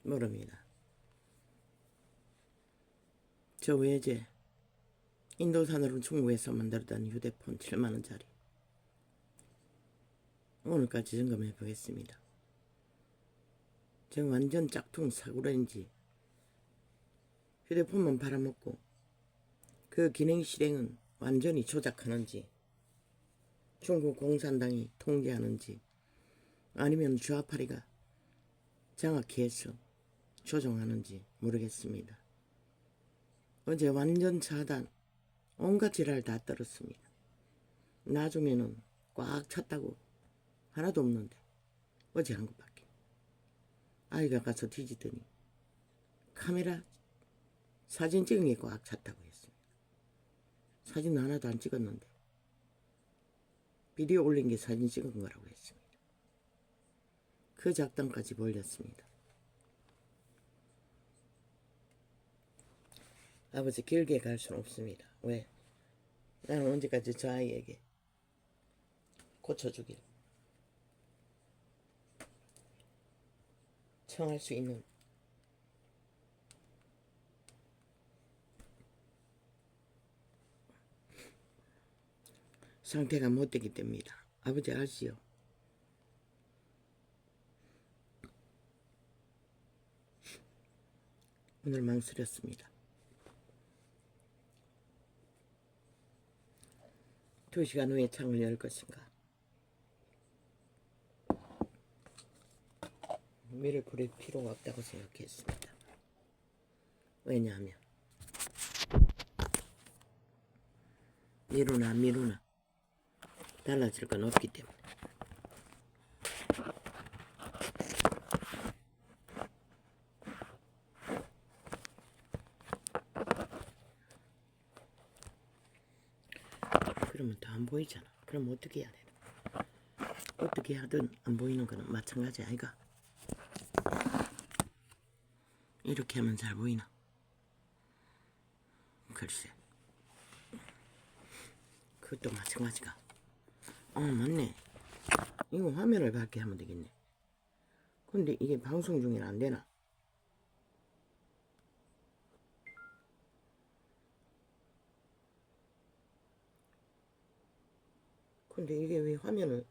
모릅니다. 저 외제 인도산으로 중국에서 만들었던 휴대폰 7만원짜리 오늘까지 점검해 보겠습니다. 제가 완전 짝퉁 사고라인지 휴대폰만 팔아먹고 그 기능 실행은 완전히 조작하는지 중국 공산당이 통제하는지 아니면 좌파리가 장악히 해서 조종하는지 모르겠습니다. 어제 완전 차단 온갖 지랄 다 떨었습니다. 나중에는 꽉 찼다고 하나도 없는데 어제 한 것밖에. 아이가 가서 뒤지더니 카메라 사진 찍은 게 꽉 찼다고 했습니다. 사진 하나도 안 찍었는데 비디오 올린 게 사진 찍은 거라고 했습니다. 그 작당까지 벌렸습니다. 아버지 길게 갈 수는 없습니다. 왜? 나는 언제까지 저 아이에게 고쳐주길 청할 수 있는 상태가 못 되기 때문이다. 아버지 알지요? 오늘 망설였습니다. 2시간 후에 창을 열 것인가? 미를 부릴 필요가 없다고 생각했습니다. 왜냐하면 미루나 달라질 건 없기 때문에. 그러면 다 안 보이잖아. 그럼 어떻게 해야 되나? 어떻게 하든 안 보이는 거는 마찬가지 아이가? 이렇게 하면 잘 보이나? 글쎄, 그것도 마찬가지가. 맞네. 이거 화면을 밝게 하면 되겠네. 근데 이게 방송 중에는 안 되나? 근데 이게 왜 화면을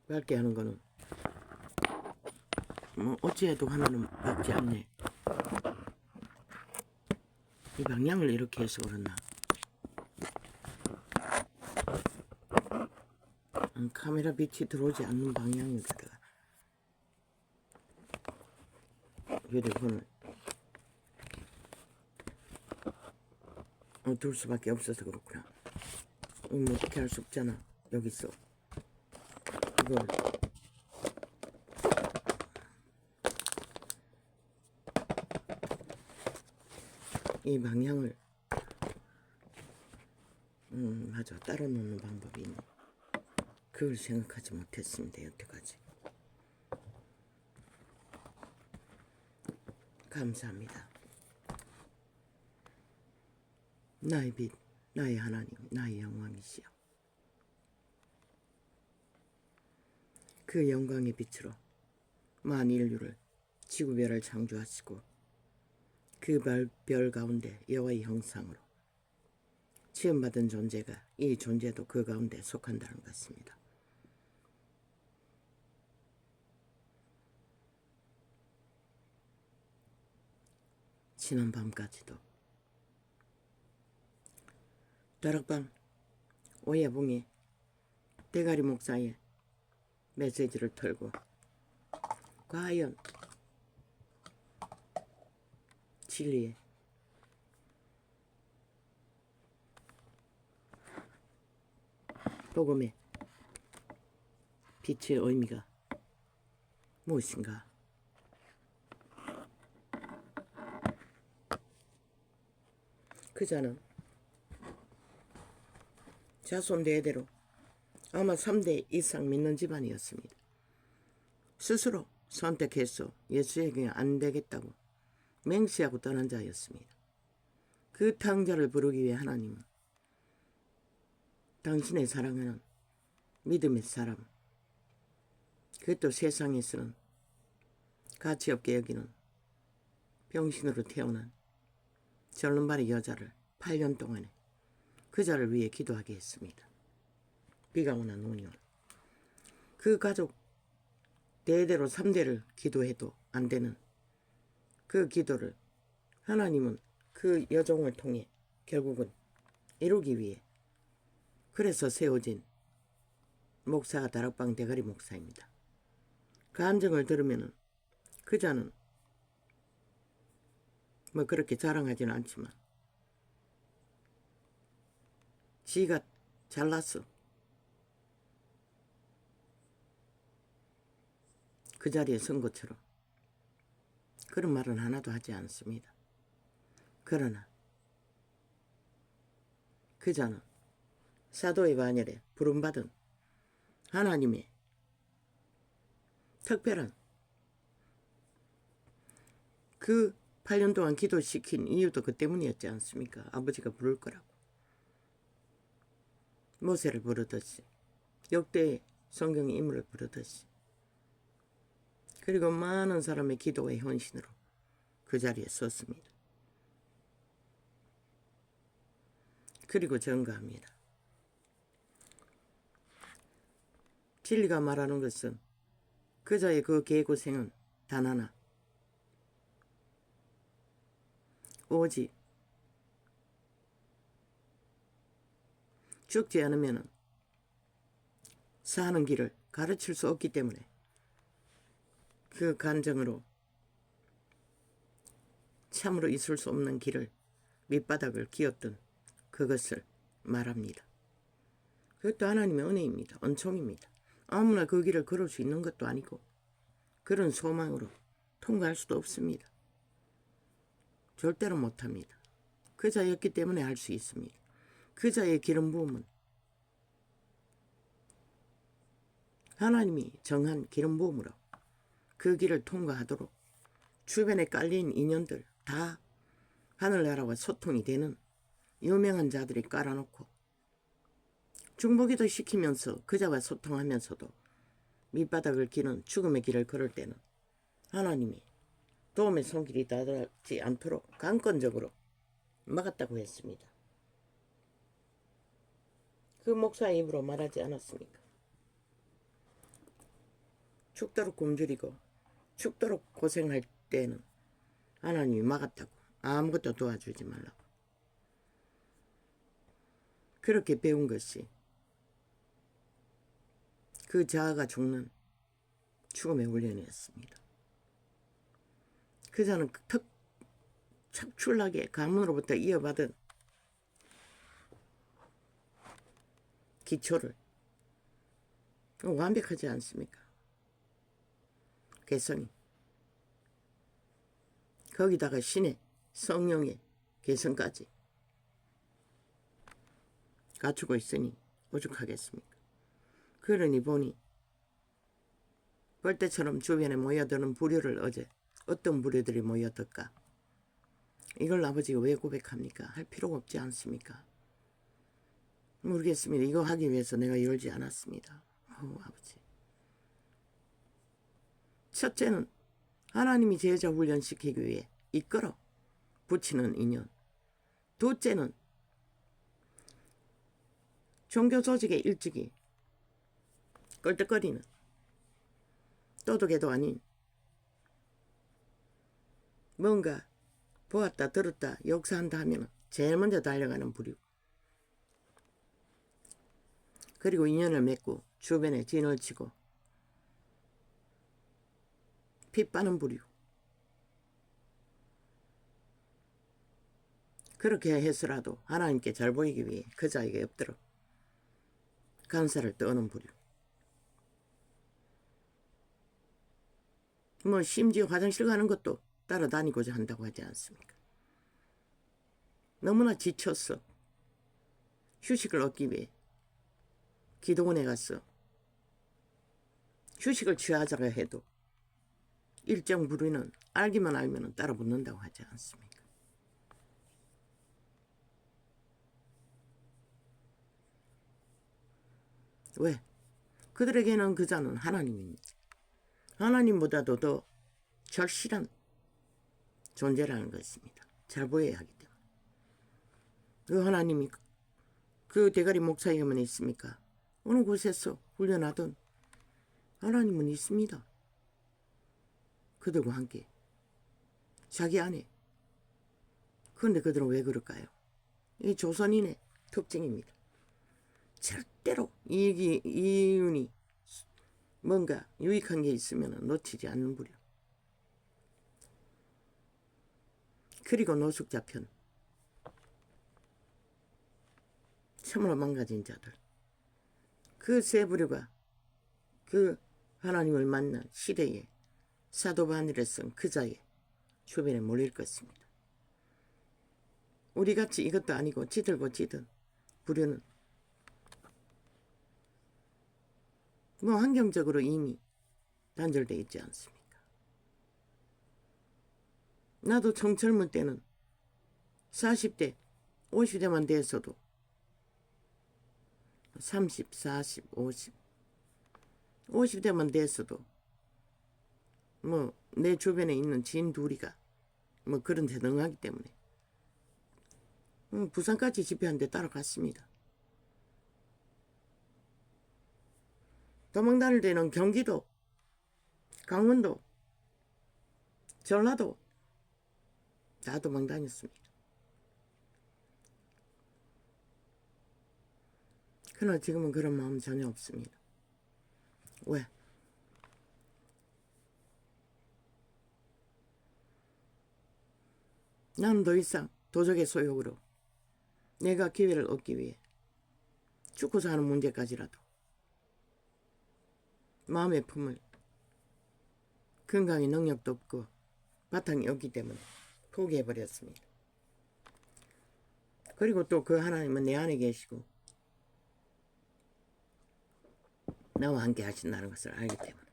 밝게 하는 거는 뭐 어찌해도 화면은 밝지 않네. 이 방향을 이렇게 해서 그렇나? 카메라 빛이 들어오지 않는 방향에다가 휴대폰을 둘 수밖에 없어서 그렇구나. 뭐 어떻게 할 수 없잖아. 여기서 이걸 이 방향을 맞아, 따로 놓는 방법이 있네. 그걸 생각하지 못했습니다. 여태까지. 감사합니다. 나의 빛, 나의 하나님, 나의 영광이시여. 그 영광의 빛으로 만인류를 지구별을 창조하시고 그 별 가운데 여호와의 형상으로 지음받은 존재가 이 존재도 그 가운데 속한다는 것입니다. 지난 밤까지도 다락방 오야붕에 대가리 목사의 메시지를 털고 과연 진리의 복음의 빛의 의미가 무엇인가? 그자는 자손 대대로 아마 3대 이상 믿는 집안이었습니다. 스스로 선택해서 예수에게 안 되겠다고 맹세하고 떠난 자였습니다. 그 탕자를 부르기 위해 하나님은 당신의 사랑하는 믿음의 사람 그것도 세상에서는 가치 없게 여기는 병신으로 태어난 절름발이 여자를 8년 동안에 그자를 위해 기도하게 했습니다. 비가 오나 눈이 오나. 그 가족 대대로 3대를 기도해도 안 되는 그 기도를 하나님은 그 여종을 통해 결국은 이루기 위해 그래서 세워진 목사가 다락방 대가리 목사입니다. 그 한증을 들으면은 그자는 뭐 그렇게 자랑하지는 않지만 지가 잘났어. 그 자리에 선 것처럼 그런 말은 하나도 하지 않습니다. 그러나 그자는 사도의 반열에 부름받은 하나님의 특별한 그 8년 동안 기도시킨 이유도 그 때문이었지 않습니까? 아버지가 부를 거라고. 모세를 부르듯이 역대 성경 인물을 부르듯이 그리고 많은 사람의 기도의 헌신으로 그 자리에 섰습니다. 그리고 증거합니다. 진리가 말하는 것은 그자의 그 개고생은 단 하나, 오직 죽지 않으면 사는 길을 가르칠 수 없기 때문에 그 간증으로 참으로 있을 수 없는 길을 밑바닥을 기었던 그것을 말합니다. 그것도 하나님의 은혜입니다. 은총입니다. 아무나 그 길을 걸을 수 있는 것도 아니고 그런 소망으로 통과할 수도 없습니다. 절대로 못합니다. 그자였기 때문에 할 수 있습니다. 그자의 기름 부음은 하나님이 정한 기름 부음으로 그 길을 통과하도록 주변에 깔린 인연들 다 하늘나라와 소통이 되는 유명한 자들이 깔아놓고 중보기도 시키면서 그자와 소통하면서도 밑바닥을 기는 죽음의 길을 걸을 때는 하나님이 도움의 손길이 닿지 않도록 강권적으로 막았다고 했습니다. 그 목사의 입으로 말하지 않았습니까? 죽도록 굶주리고 죽도록 고생할 때는 하나님이 막았다고. 아무것도 도와주지 말라고. 그렇게 배운 것이 그 자아가 죽는 죽음의 훈련이었습니다. 그자는 척출하게 가문으로부터 이어받은 기초를 완벽하지 않습니까? 개성이 거기다가 신의 성령의 개성까지 갖추고 있으니 오죽하겠습니까? 그러니 보니 벌떼처럼 주변에 모여드는 부류를 어제 어떤 부류들이 모여들까? 이걸 아버지가 왜 고백합니까? 할 필요가 없지 않습니까? 모르겠습니다. 이거 하기 위해서 내가 열지 않았습니다. 아버지. 첫째는 하나님이 제자 훈련시키기 위해 이끌어 붙이는 인연. 둘째는 종교 조직의 일찍이 껄떡거리는 도덕에도 아닌 뭔가 보았다 들었다 역사한다 하면 제일 먼저 달려가는 부류. 그리고 인연을 맺고 주변에 진을 치고 피 빠는 부류. 그렇게 해서라도 하나님께 잘 보이기 위해 그자에게 엎드려 간사를 떠는 부류. 뭐 심지어 화장실 가는 것도 따라다니고자 한다고 하지 않습니까? 너무나 지쳤어. 휴식을 얻기 위해 기도원에 가서 휴식을 취하자고 해도 일정 부류는 알기만 알면 따라 붙는다고 하지 않습니까? 왜? 그들에게는 그자는 하나님입니다. 하나님보다도 더 절실한 존재라는 것입니다. 잘 보여야 하기 때문에. 그 하나님이 그 대가리 목사에게만 있습니까? 어느 곳에서 훈련하던 하나님은 있습니다. 그들과 함께 자기 안에. 그런데 그들은 왜 그럴까요? 이 조선인의 특징입니다. 절대로 이윤이 뭔가 유익한 게 있으면 놓치지 않는 부류. 그리고 노숙자 편. 참으로 망가진 자들. 그 세 부류가 그 하나님을 만난 시대에 사도 바울이 쓴 그자의 주변에 몰릴 것입니다. 우리같이 이것도 아니고 지들고 지든 부류는 뭐 환경적으로 이미 단절되어 있지 않습니까? 나도 청젊을 때는 40대, 50대만 돼서도 30, 40, 50, 50대만 돼서도 뭐 내 주변에 있는 지인 둘이가 뭐 그런 데 능하기 때문에 부산까지 집회하는데 따라갔습니다. 도망 다닐 때는 경기도, 강원도, 전라도 다 도망 다녔습니다. 그러나 지금은 그런 마음 전혀 없습니다. 왜? 나는 더 이상 도적의 소욕으로 내가 기회를 얻기 위해 죽고 사는 문제까지라도 마음의 품을 건강의 능력도 없고 바탕이 없기 때문에 포기해버렸습니다. 그리고 또 그 하나님은 내 안에 계시고 나와 함께 하신다는 것을 알기 때문에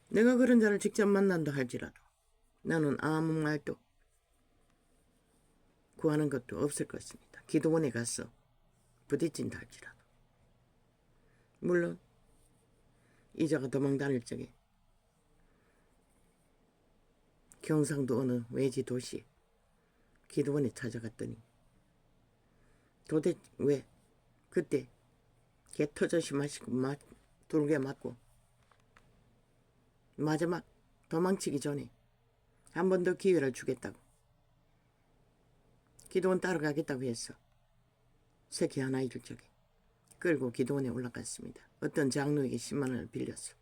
내가 그런 자를 직접 만난다 할지라도 나는 아무 말도 구하는 것도 없을 것입니다. 기도원에 가서 부딪힌다 할지라도. 물론 이자가 도망 다닐 적에 경상도 어느 외지 도시 기도원에 찾아갔더니 도대체 왜 그때 개 터져시 마시고 둘게 맞고 마지막 도망치기 전에 한 번 더 기회를 주겠다고 기도원 따라가겠다고 해서 새끼 하나 잃을 적에 끌고 기도원에 올라갔습니다. 어떤 장로에게 10만 원을 빌렸어.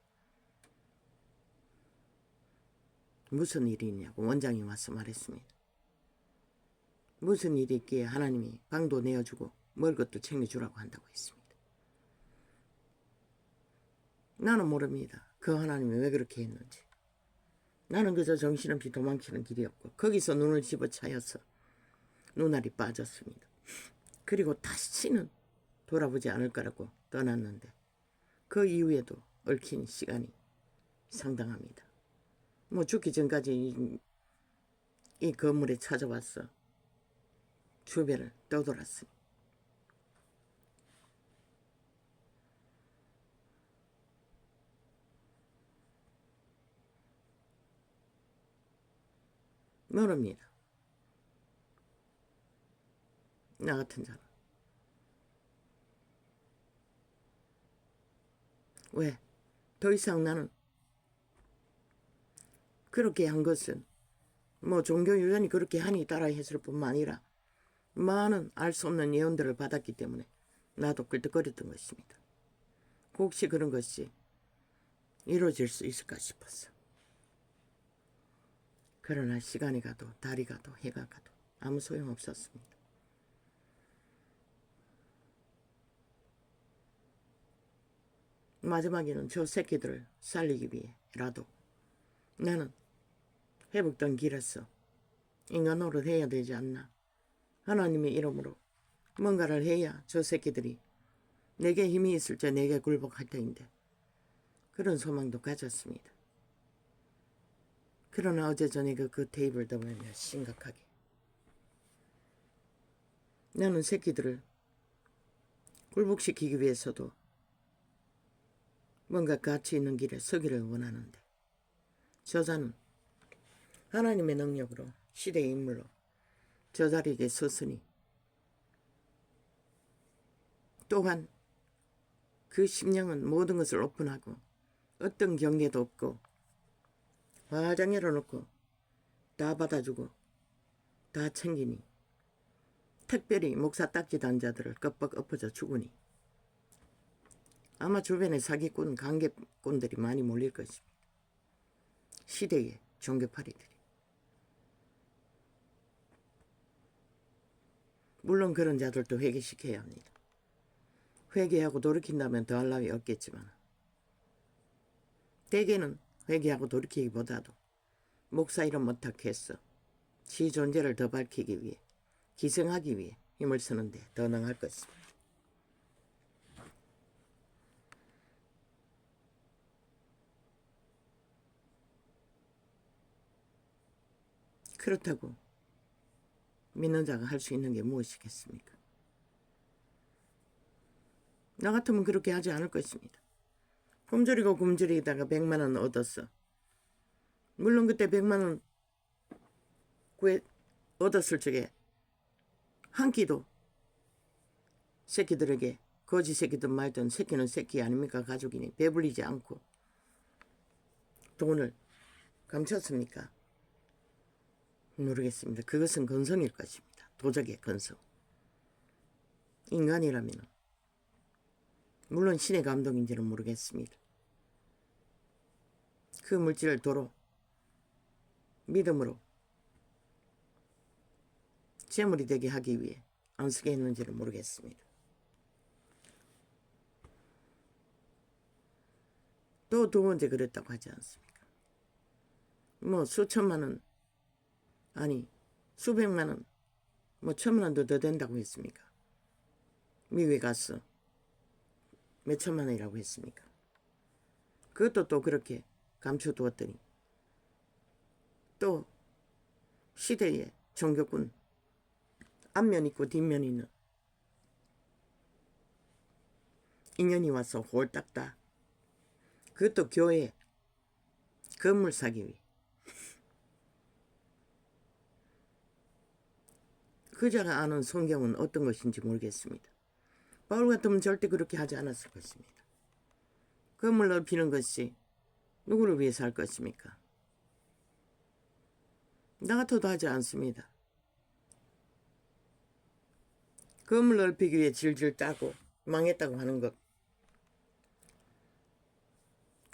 무슨 일이 있냐고 원장이 와서 말했습니다. 무슨 일이 있기에 하나님이 방도 내어주고 먹을 것도 챙겨주라고 한다고 했습니다. 나는 모릅니다. 그 하나님이 왜 그렇게 했는지. 나는 그저 정신없이 도망치는 길이었고 거기서 눈을 집어차여서 눈알이 빠졌습니다. 그리고 다시는 돌아보지 않을 거라고 떠났는데 그 이후에도 얽힌 시간이 상당합니다. 뭐 죽기 전까지 이 건물에 찾아와서 주변을 떠돌았으니 모릅니다. 나 같은 자는 왜? 더 이상 나는 그렇게 한 것은 뭐 종교 유전이 그렇게 하니 따라 했을 뿐만 아니라 많은 알 수 없는 예언들을 받았기 때문에 나도 끌떡거렸던 것입니다. 혹시 그런 것이 이루어질 수 있을까 싶었어. 그러나 시간이 가도 달이 가도 해가 가도 아무 소용없었습니다. 마지막에는 저 새끼들을 살리기 위해라도 나는 회복된 길에서 인간 노릇 해야 되지 않나. 하나님의 이름으로 뭔가를 해야 저 새끼들이 내게 힘이 있을 때 내게 굴복할 터인데 그런 소망도 가졌습니다. 그러나 어제 저녁에 그 테이블 보면 심각하게 나는 새끼들을 굴복시키기 위해서도 뭔가 가치 있는 길에 서기를 원하는데 저자는 하나님의 능력으로 시대의 인물로 저 자리에 섰으니 또한 그 심령은 모든 것을 오픈하고 어떤 경계도 없고 화장 열어놓고 다 받아주고 다 챙기니 특별히 목사 딱지 단 자들을 껍벅 엎어져 주구니 아마 주변에 사기꾼 관계꾼들이 많이 몰릴 것입니다. 시대의 종교파리들이. 물론 그런 자들도 회개시켜야 합니다. 회개하고 돌이킨다면 더할 나위 없겠지만 대개는 회개하고 돌이키기보다도 목사 이름 못하겠어 지 존재를 더 밝히기 위해 기생하기 위해 힘을 쓰는데 더 능할 것입니다. 그렇다고 믿는 자가 할 수 있는 게 무엇이겠습니까? 나 같으면 그렇게 하지 않을 것입니다. 굶주리고 굶주리다가 100만원 얻었어. 물론 그때 100만원 얻었을 적에 한 끼도 새끼들에게 거지 새끼든 말든 새끼는 새끼 아닙니까? 가족이니 배불리지 않고 돈을 감췄습니까? 모르겠습니다. 그것은 건성일 것입니다. 도적의 건성. 인간이라면 물론 신의 감동인지는 모르겠습니다. 그 물질을 도로 믿음으로 재물이 되게 하기 위해 안 쓰게 했는지는 모르겠습니다. 또 두 번째 그랬다고 하지 않습니까? 뭐 수천만 원 아니 수백만 원 뭐 천만 원도 더 된다고 했습니까? 미국에 가서 몇 천만 원이라고 했습니까? 그것도 또 그렇게 감춰두었더니 또 시대의 종교꾼 앞면 있고 뒷면 있는 인연이 와서 홀딱다. 그것도 교회 건물 사기 위해 그자가 아는 성경은 어떤 것인지 모르겠습니다. 바울 같으면 절대 그렇게 하지 않았을 것입니다. 건물 넓히는 것이 누구를 위해서 할 것입니까? 나 같아도 하지 않습니다. 건물 넓히기 위해 질질 따고 망했다고 하는 것.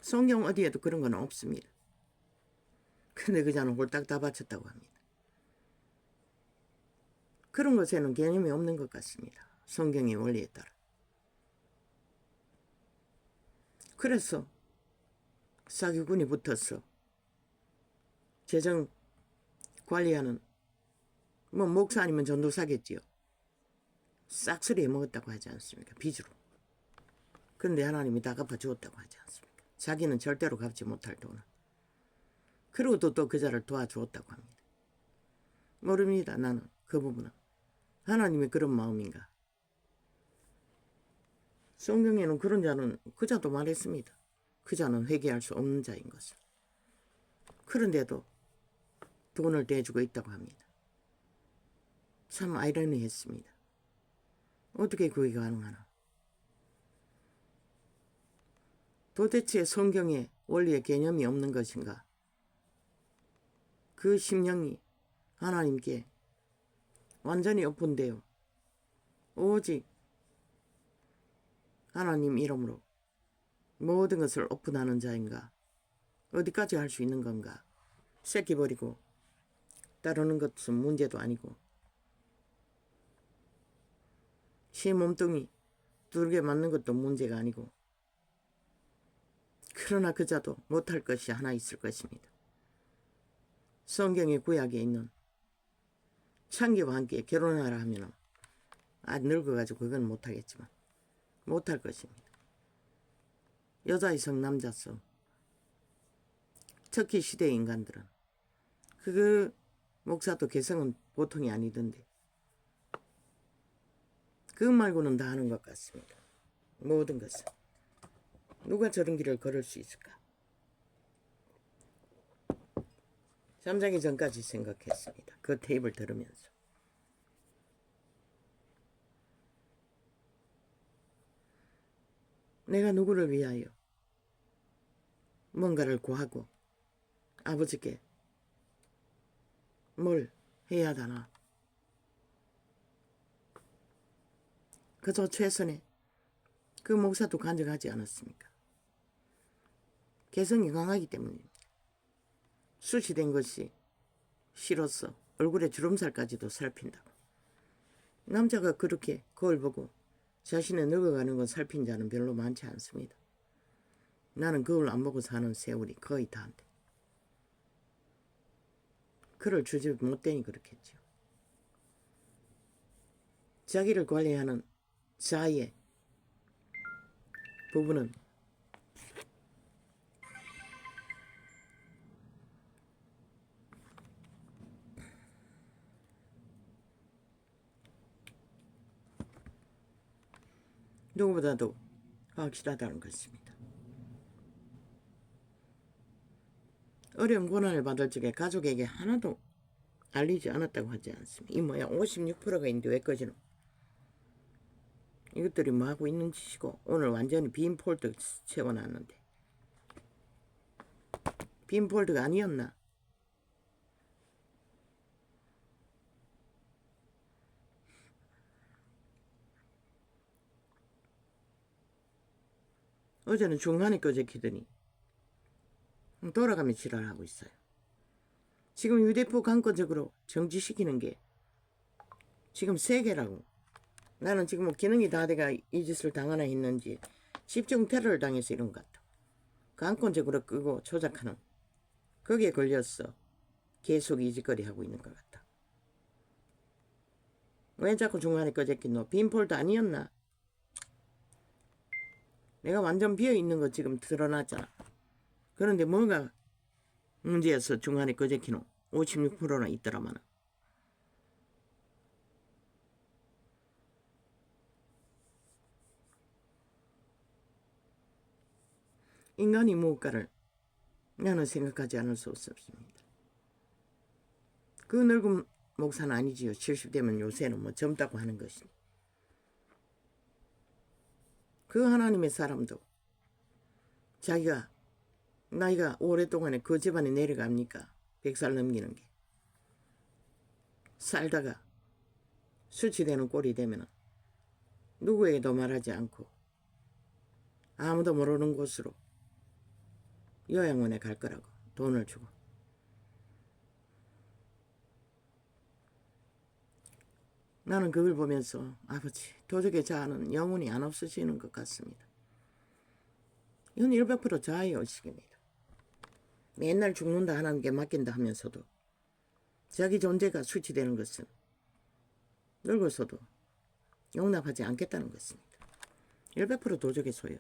성경 어디에도 그런 건 없습니다. 근데 그자는 홀딱 다 바쳤다고 합니다. 그런 것에는 개념이 없는 것 같습니다. 성경의 원리에 따라. 그래서 사기꾼이 붙어서 재정 관리하는 뭐 목사 아니면 전도사겠지요. 싹쓸이 해먹었다고 하지 않습니까? 빚으로. 그런데 하나님이 다 갚아주었다고 하지 않습니까? 자기는 절대로 갚지 못할 돈을. 그리고도 또 그자를 도와주었다고 합니다. 모릅니다. 나는 그 부분은. 하나님이 그런 마음인가? 성경에는 그런 자는 그자도 말했습니다. 그자는 회개할 수 없는 자인 것을. 그런데도 돈을 대주고 있다고 합니다. 참 아이러니했습니다. 어떻게 그게 가능하나? 도대체 성경의 원리의 개념이 없는 것인가? 그 심령이 하나님께 완전히 오픈되어 오직 하나님 이름으로 모든 것을 오픈하는 자인가? 어디까지 할 수 있는 건가? 새끼 버리고 따르는 것은 문제도 아니고 시 몸뚱이 두르게 맞는 것도 문제가 아니고 그러나 그자도 못할 것이 하나 있을 것입니다. 성경의 구약에 있는 창기와 함께 결혼하라 하면 늙어가지고 그건 못하겠지만 못할 것입니다. 여자의 성 남자성 특히 시대 인간들은 그 목사도 개성은 보통이 아니던데 그 말고는 다 하는 것 같습니다. 모든 것은 누가 저런 길을 걸을 수 있을까? 잠자기 전까지 생각했습니다. 그 테이프를 들으면서. 내가 누구를 위하여 뭔가를 구하고 아버지께 뭘 해야 하나. 그저 최선의 그 목사도 간증하지 않았습니까? 개성이 강하기 때문입니다. 수치된 것이 싫어서 얼굴에 주름살까지도 살핀다고. 남자가 그렇게 거울 보고 자신의 늙어가는 걸 살핀 자는 별로 많지 않습니다. 나는 거울 안 보고 사는 세월이 거의 다인데. 그를 주지 못되니 그렇겠죠. 자기를 관리하는 자의 부분은 누구보다도 확실하다는 것입니다. 어려운 고난을 받을 적에 가족에게 하나도 알리지 않았다고 하지 않습니다. 이 뭐야 56%가 있는데 왜 꺼지노? 이것들이 뭐하고 있는 짓이고 오늘 완전히 빈 폴더 채워놨는데 빈 폴더가 아니었나? 어제는 중간에 꺼져 키더니 돌아가며 지랄하고 있어요. 지금 유대포 강권적으로 정지시키는 게 지금 세계라고. 나는 지금 뭐 기능이 다 돼가 이 짓을 당하나 했는지 집중 테러를 당해서 이런 것 같아. 강권적으로 끄고 조작하는 거기에 걸렸어. 계속 이 짓거리 하고 있는 것 같다. 왜 자꾸 중간에 꺼졌겠노? 빈 폴더 아니었나? 내가 완전 비어있는 거 지금 드러났잖아. 그런데 뭐가 문제여서 중간에 꺼졌기노? 56%나 있더라마는. 인간이 무엇가를 나는 생각하지 않을 수 없습니다. 그 늙은 목사는 아니지요. 70대면 요새는 뭐 젊다고 하는 것이니. 그 하나님의 사람도 자기가 나이가 오랫동안에 그 집안에 내려갑니까? 100살 넘기는 게. 살다가 수치되는 꼴이 되면 누구에게도 말하지 않고 아무도 모르는 곳으로 요양원에 갈 거라고 돈을 주고. 나는 그걸 보면서 아버지 도적의 자아는 영원히 안 없어지는 것 같습니다. 이건 100% 자아의 의식입니다. 맨날 죽는다 하나님께 맡긴다 하면서도 자기 존재가 수치되는 것은 늙어서도 용납하지 않겠다는 것입니다. 100% 도적의 소유.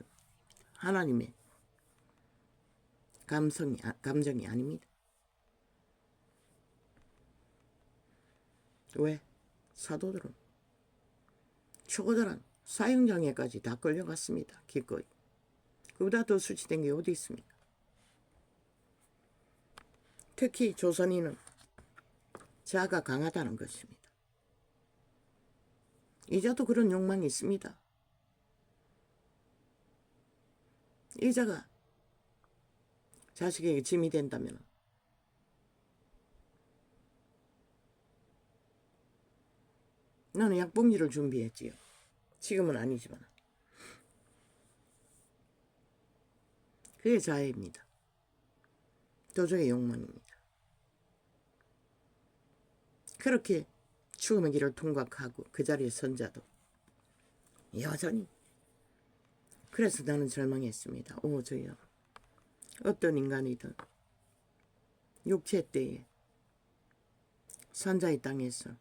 하나님의 감정이 아닙니다. 왜? 사도들은 초고단한 사형장애까지 다 끌려갔습니다. 기꺼이. 그보다 더 수치된 게 어디 있습니까? 특히 조선인은 자아가 강하다는 것입니다. 이자도 그런 욕망이 있습니다. 이자가 자식에게 짐이 된다면 나는 약봉지를 준비했지요. 지금은 아니지만. 그게 자아입니다. 도적의 욕망입니다. 그렇게 죽음의 길을 통과하고 그 자리에 선 자도 여전히. 그래서 나는 절망했습니다. 오 주여, 어떤 인간이든 육체 때에 산자의 땅에서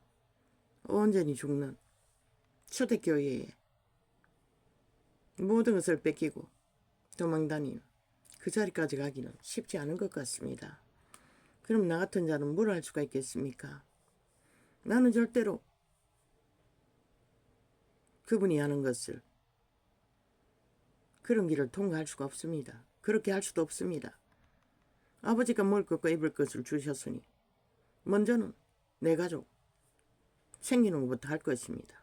온전히 죽는 초대교회에 모든 것을 뺏기고 도망다니는 그 자리까지 가기는 쉽지 않은 것 같습니다. 그럼 나 같은 자는 뭘 할 수가 있겠습니까? 나는 절대로 그분이 하는 것을 그런 길을 통과할 수가 없습니다. 그렇게 할 수도 없습니다. 아버지가 먹을 것과 입을 것을 주셨으니 먼저는 내 가족 생기는 것부터 할 것입니다.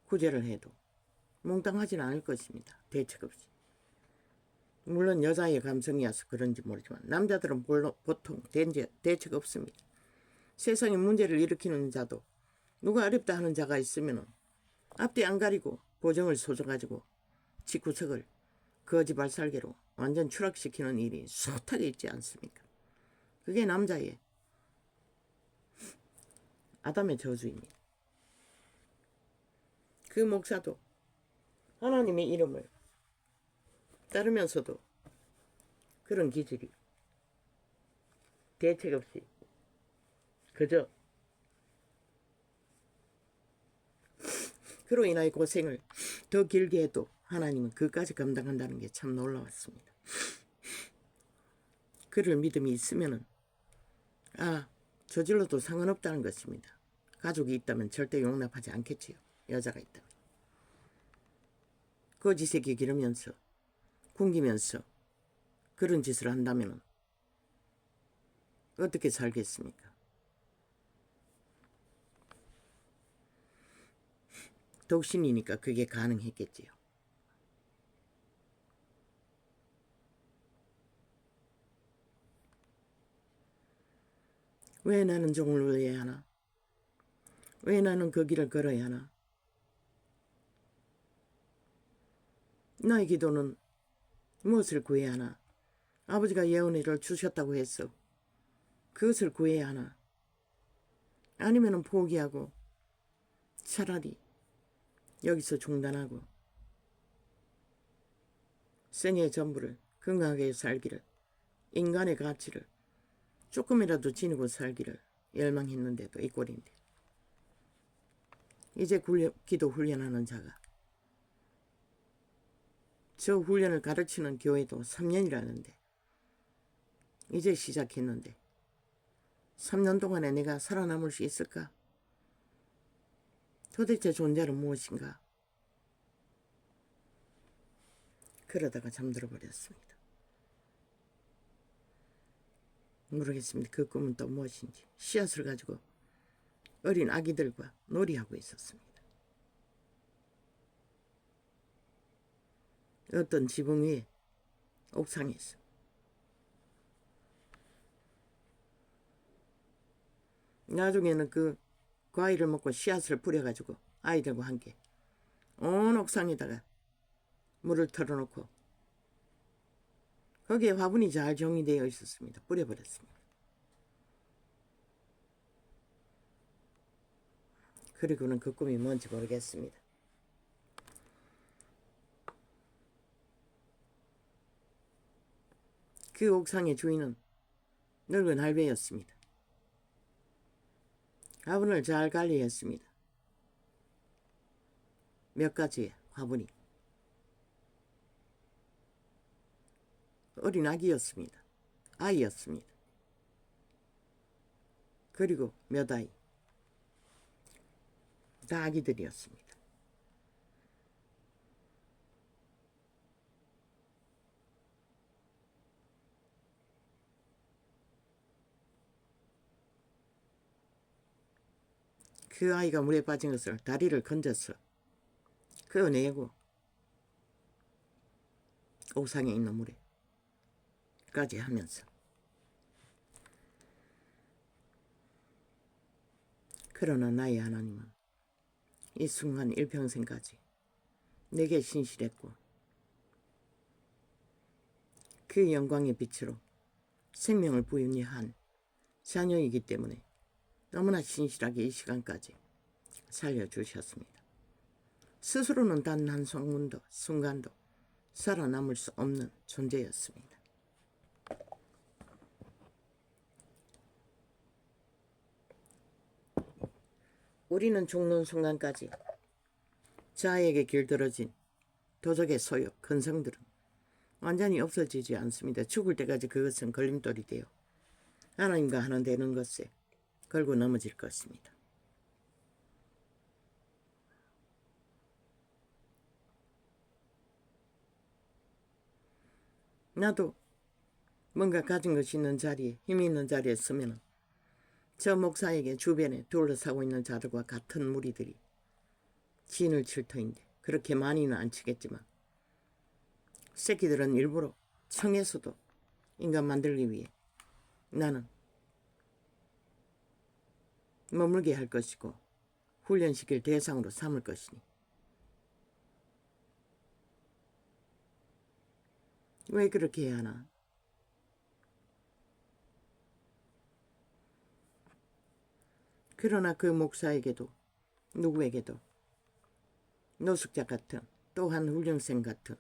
구제를 해도 몽땅하지는 않을 것입니다. 대책 없이. 물론 여자의 감성이어서 그런지 모르지만 남자들은 보통 대책 없습니다. 세상에 문제를 일으키는 자도 누가 어렵다 하는 자가 있으면 앞뒤 안 가리고 보정을 쏘져가지고 집구석을 거지발살개로 완전 추락시키는 일이 숱하게 있지 않습니까? 그게 남자의 아담의 저주입니다. 그 목사도 하나님의 이름을 따르면서도 그런 기질이 대책 없이 그저 그로 인하여 고생을 더 길게 해도 하나님은 그까지 감당한다는 게 참 놀라웠습니다. 그를 믿음이 있으면은 저질러도 상관없다는 것입니다. 가족이 있다면 절대 용납하지 않겠지요. 여자가 있다면. 거짓에게 기르면서 굶기면서 그런 짓을 한다면 어떻게 살겠습니까? 독신이니까 그게 가능했겠지요. 왜 나는 종을 울려야 하나? 왜 나는 그 길을 걸어야 하나? 나의 기도는 무엇을 구해야 하나? 아버지가 예언을 주셨다고 했어. 그것을 구해야 하나? 아니면 포기하고 차라리 여기서 중단하고 생의 전부를 건강하게 살기를, 인간의 가치를 조금이라도 지니고 살기를 열망했는데도 이 꼴인데, 이제 기도 훈련하는 자가 저 훈련을 가르치는 교회도 3년이라는데 이제 시작했는데 3년 동안에 내가 살아남을 수 있을까? 도대체 존재는 무엇인가? 그러다가 잠들어 버렸습니다. 모르겠습니다. 그 꿈은 또 무엇인지. 씨앗을 가지고 어린 아기들과 놀이하고 있었습니다. 어떤 지붕 위에 옥상에서 나중에는 그 과일을 먹고 씨앗을 뿌려가지고 아이들과 함께 온 옥상에다가 물을 털어놓고 거기에 화분이 잘 정리되어 있었습니다. 뿌려버렸습니다. 그리고는 그 꿈이 뭔지 모르겠습니다. 그 옥상의 주인은 늙은 할배였습니다. 화분을 잘 관리했습니다. 몇 가지의 화분이 어린 아기였습니다. 아이였습니다. 그리고 몇 아이 다 아기들이었습니다. 그 아이가 물에 빠진 것을 다리를 건져서 그어내고 옥상에 있는 물에까지 하면서 그러나 나의 하나님은 이 순간 일평생까지 내게 신실했고 그 영광의 빛으로 생명을 부유히 한 자녀이기 때문에 너무나 신실하게 이 시간까지 살려주셨습니다. 스스로는 단 한 순간도 살아남을 수 없는 존재였습니다. 우리는 죽는 순간까지 자아에게 길들어진 도적의 소유, 근성들은 완전히 없어지지 않습니다. 죽을 때까지 그것은 걸림돌이 되어 하나님과 하나 되는 것에 걸고 넘어질 것입니다. 나도 뭔가 가진 것이 있는 자리에, 힘이 있는 자리에 서면 저 목사에게 주변에 둘러싸고 있는 자들과 같은 무리들이 진을 칠 터인데, 그렇게 많이는 안 치겠지만 새끼들은 일부러 청에서도 인간 만들기 위해 나는 머물게 할 것이고 훈련시킬 대상으로 삼을 것이니 왜 그렇게 해야 하나? 그러나 그 목사에게도 누구에게도 노숙자 같은, 또한 훈련생 같은,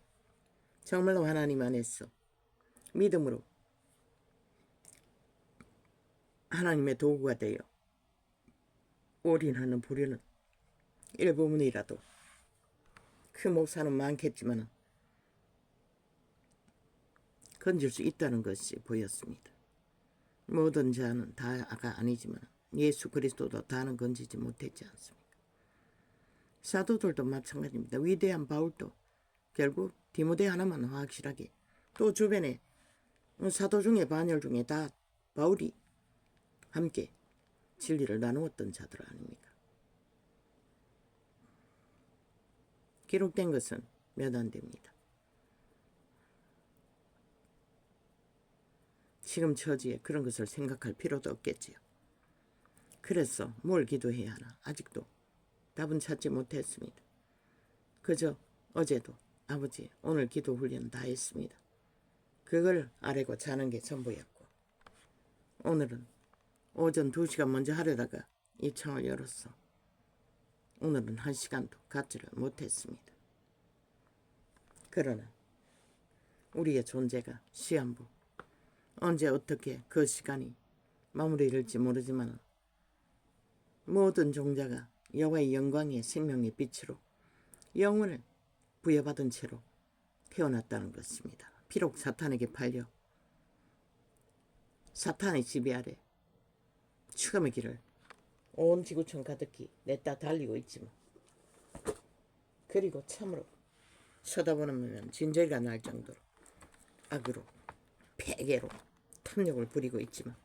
정말로 하나님 안에서 믿음으로 하나님의 도구가 되어 올인하는 부류는 일부분이라도, 그 목사는 많겠지만 건질 수 있다는 것이 보였습니다. 모든 자는 다가 아니지만 예수 그리스도도 다는 건지지 못했지 않습니까? 사도들도 마찬가지입니다. 위대한 바울도 결국 디모데 하나만 확실하게, 또 주변에 사도 중에 반열 중에 다 바울이 함께 진리를 나누었던 자들 아닙니까? 기록된 것은 몇 안 됩니다. 지금 처지에 그런 것을 생각할 필요도 없겠지요. 그래서 뭘 기도해야 하나? 아직도 답은 찾지 못했습니다. 그저 어제도 아버지 오늘 기도 훈련 다 했습니다. 그걸 아뢰고 자는 게 전부였고, 오늘은 오전 2시간 먼저 하려다가 이 창을 열었어. 오늘은 1시간도 갖지를 못했습니다. 그러나 우리의 존재가 시한부, 언제 어떻게 그 시간이 마무리될지 모르지만 모든 종자가 여호와의 영광의 생명의 빛으로 영혼을 부여받은 채로 태어났다는 것입니다. 비록 사탄에게 팔려 사탄의 지배 아래 죽음의 길을 온 지구촌 가득히 냈다 달리고 있지만, 그리고 참으로 쳐다보면 진저리가 날 정도로 악으로, 폐괴로 탐욕을 부리고 있지만,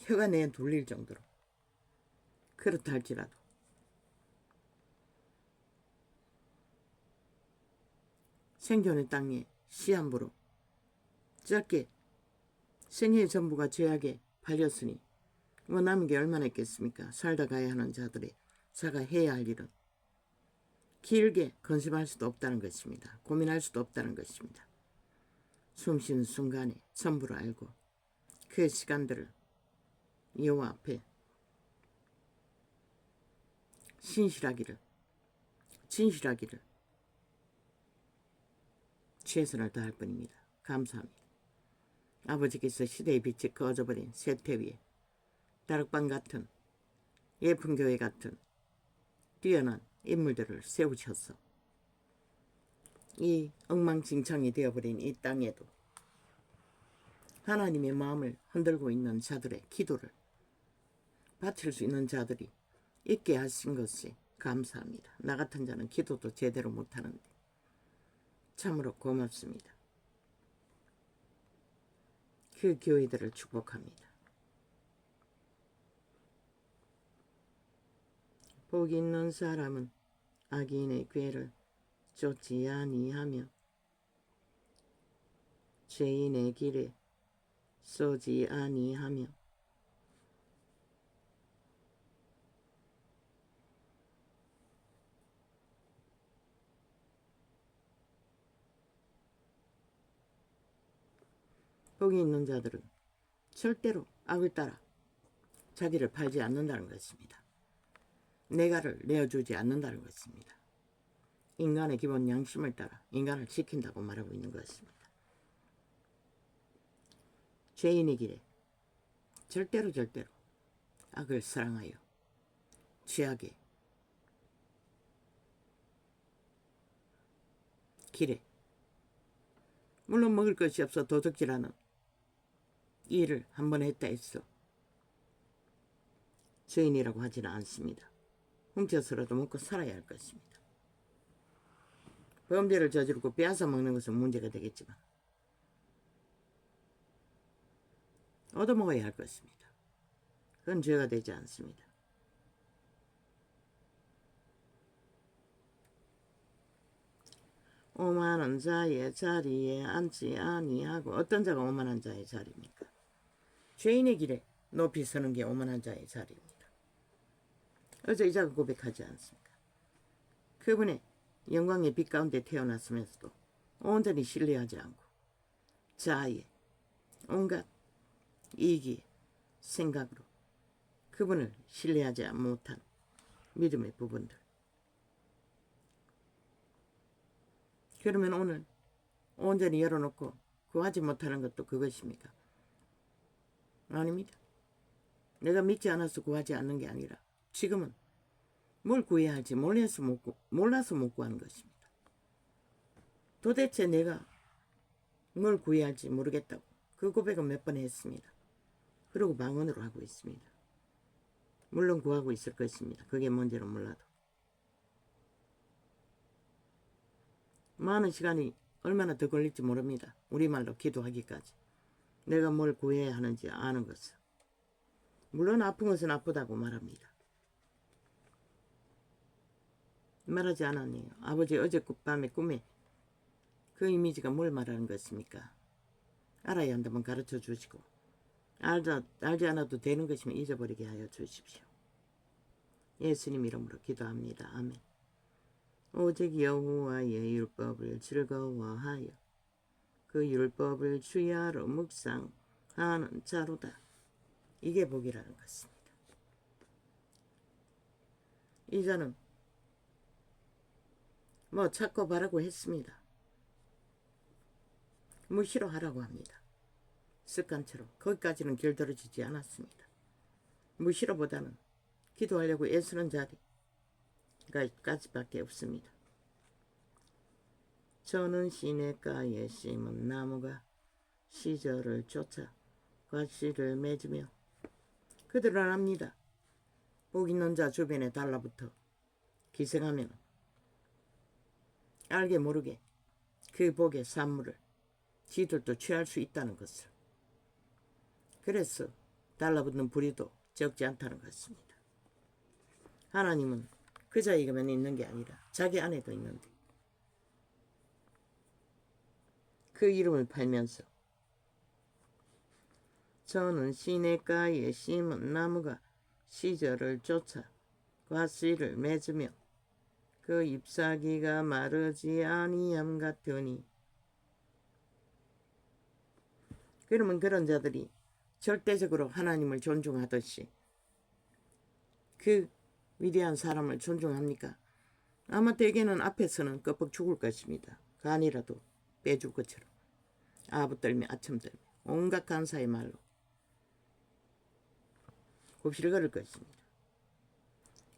혀가 내 돌릴 정도로 그렇다 할지라도 생존의 땅에 시한부로 짧게 생애의 전부가 죄악에 팔렸으니 뭐 남은 게 얼마나 있겠습니까? 살다 가야 하는 자들의 자가 해야 할 일은 길게 건심할 수도 없다는 것입니다. 고민할 수도 없다는 것입니다. 숨쉬는 순간에 전부를 알고 그 시간들을 여호와 앞에 진실하기를 최선을 다할 뿐입니다. 감사합니다. 아버지께서 시대의 빛이 꺼져버린 쇠퇴 위에 다락방 같은, 예쁜 교회 같은 뛰어난 인물들을 세우셔서 이 엉망진창이 되어버린 이 땅에도 하나님의 마음을 흔들고 있는 자들의 기도를 바칠 수 있는 자들이 있게 하신 것이 감사합니다. 나 같은 자는 기도도 제대로 못하는데 참으로 고맙습니다. 그 교회들을 축복합니다. 복 있는 사람은 악인의 궤를 쫓지 아니하며 죄인의 길에 쏘지 아니하며 복이 있는 자들은 절대로 악을 따라 자기를 팔지 않는다는 것입니다. 내가를 내어주지 않는다는 것입니다. 인간의 기본 양심을 따라 인간을 지킨다고 말하고 있는 것입니다. 죄인의 길에 절대로 악을 사랑하여 죄악의 길에, 물론 먹을 것이 없어 도둑질하는 일을 한번 했다 했어 죄인이라고 하지는 않습니다. 훔쳐서라도 먹고 살아야 할 것입니다. 범죄를 저지르고 빼앗아 먹는 것은 문제가 되겠지만 얻어먹어야 할 것입니다. 그건 죄가 되지 않습니다. 오만한 자의 자리에 앉지 아니하고, 어떤 자가 오만한 자의 자리입니까? 죄인의 길에 높이 서는 게 오만한 자의 자리입니다. 어제 이 자가 고백하지 않습니까? 그분의 영광의 빛 가운데 태어났으면서도 온전히 신뢰하지 않고 자아의 온갖 이익의 생각으로 그분을 신뢰하지 못한 믿음의 부분들. 그러면 오늘 온전히 열어놓고 구하지 못하는 것도 그것입니까? 아닙니다. 내가 믿지 않아서 구하지 않는 게 아니라 지금은 뭘 구해야 할지 몰라서 못 구하는 것입니다. 도대체 내가 뭘 구해야 할지 모르겠다고 그 고백을 몇 번 했습니다. 그리고 방언으로 하고 있습니다. 물론 구하고 있을 것입니다. 그게 뭔지는 몰라도. 많은 시간이 얼마나 더 걸릴지 모릅니다. 우리말로 기도하기까지. 내가 뭘 구해야 하는지 아는 것은. 물론 아픈 것은 아프다고 말합니다. 말하지 않았네요. 아버지 어제 밤에 꿈에 그 이미지가 뭘 말하는 것입니까? 알아야 한다면 가르쳐 주시고 알지 않아도 되는 것이면 잊어버리게 하여 주십시오. 예수님 이름으로 기도합니다. 아멘. 오직 여호와의 율법을 즐거워하여 그 율법을 주야로 묵상하는 자로다. 이게 복이라는 것입니다. 이 자는 뭐 찾고 바라고 했습니다. 무시로 하라고 합니다. 습관처럼 거기까지는 길들여지지 않았습니다. 무시로보다는 기도하려고 애쓰는 자리까지밖에 없습니다. 저는 시냇가에 심은 나무가 시절을 쫓아 과실을 맺으며, 그들은 압니다. 복 있는 자 주변에 달라붙어 기생하면 알게 모르게 그 복의 산물을 지들도 취할 수 있다는 것을. 그래서 달라붙는 불의도 적지 않다는 것입니다. 하나님은 그 자에게만 있는 게 아니라 자기 안에도 있는데 그 이름을 팔면서 저는 시냇가에 심은 나무가 시절을 쫓아 과실을 맺으며 그 잎사귀가 마르지 아니함 같으니. 그러면 그런 자들이 절대적으로 하나님을 존중하듯이 그 위대한 사람을 존중합니까? 아마 대개는 앞에서는 껍벅 죽을 것입니다. 간이라도 빼줄 것처럼 아부떨며 아첨떨며 온갖 간사의 말로 굽실 거릴 것입니다.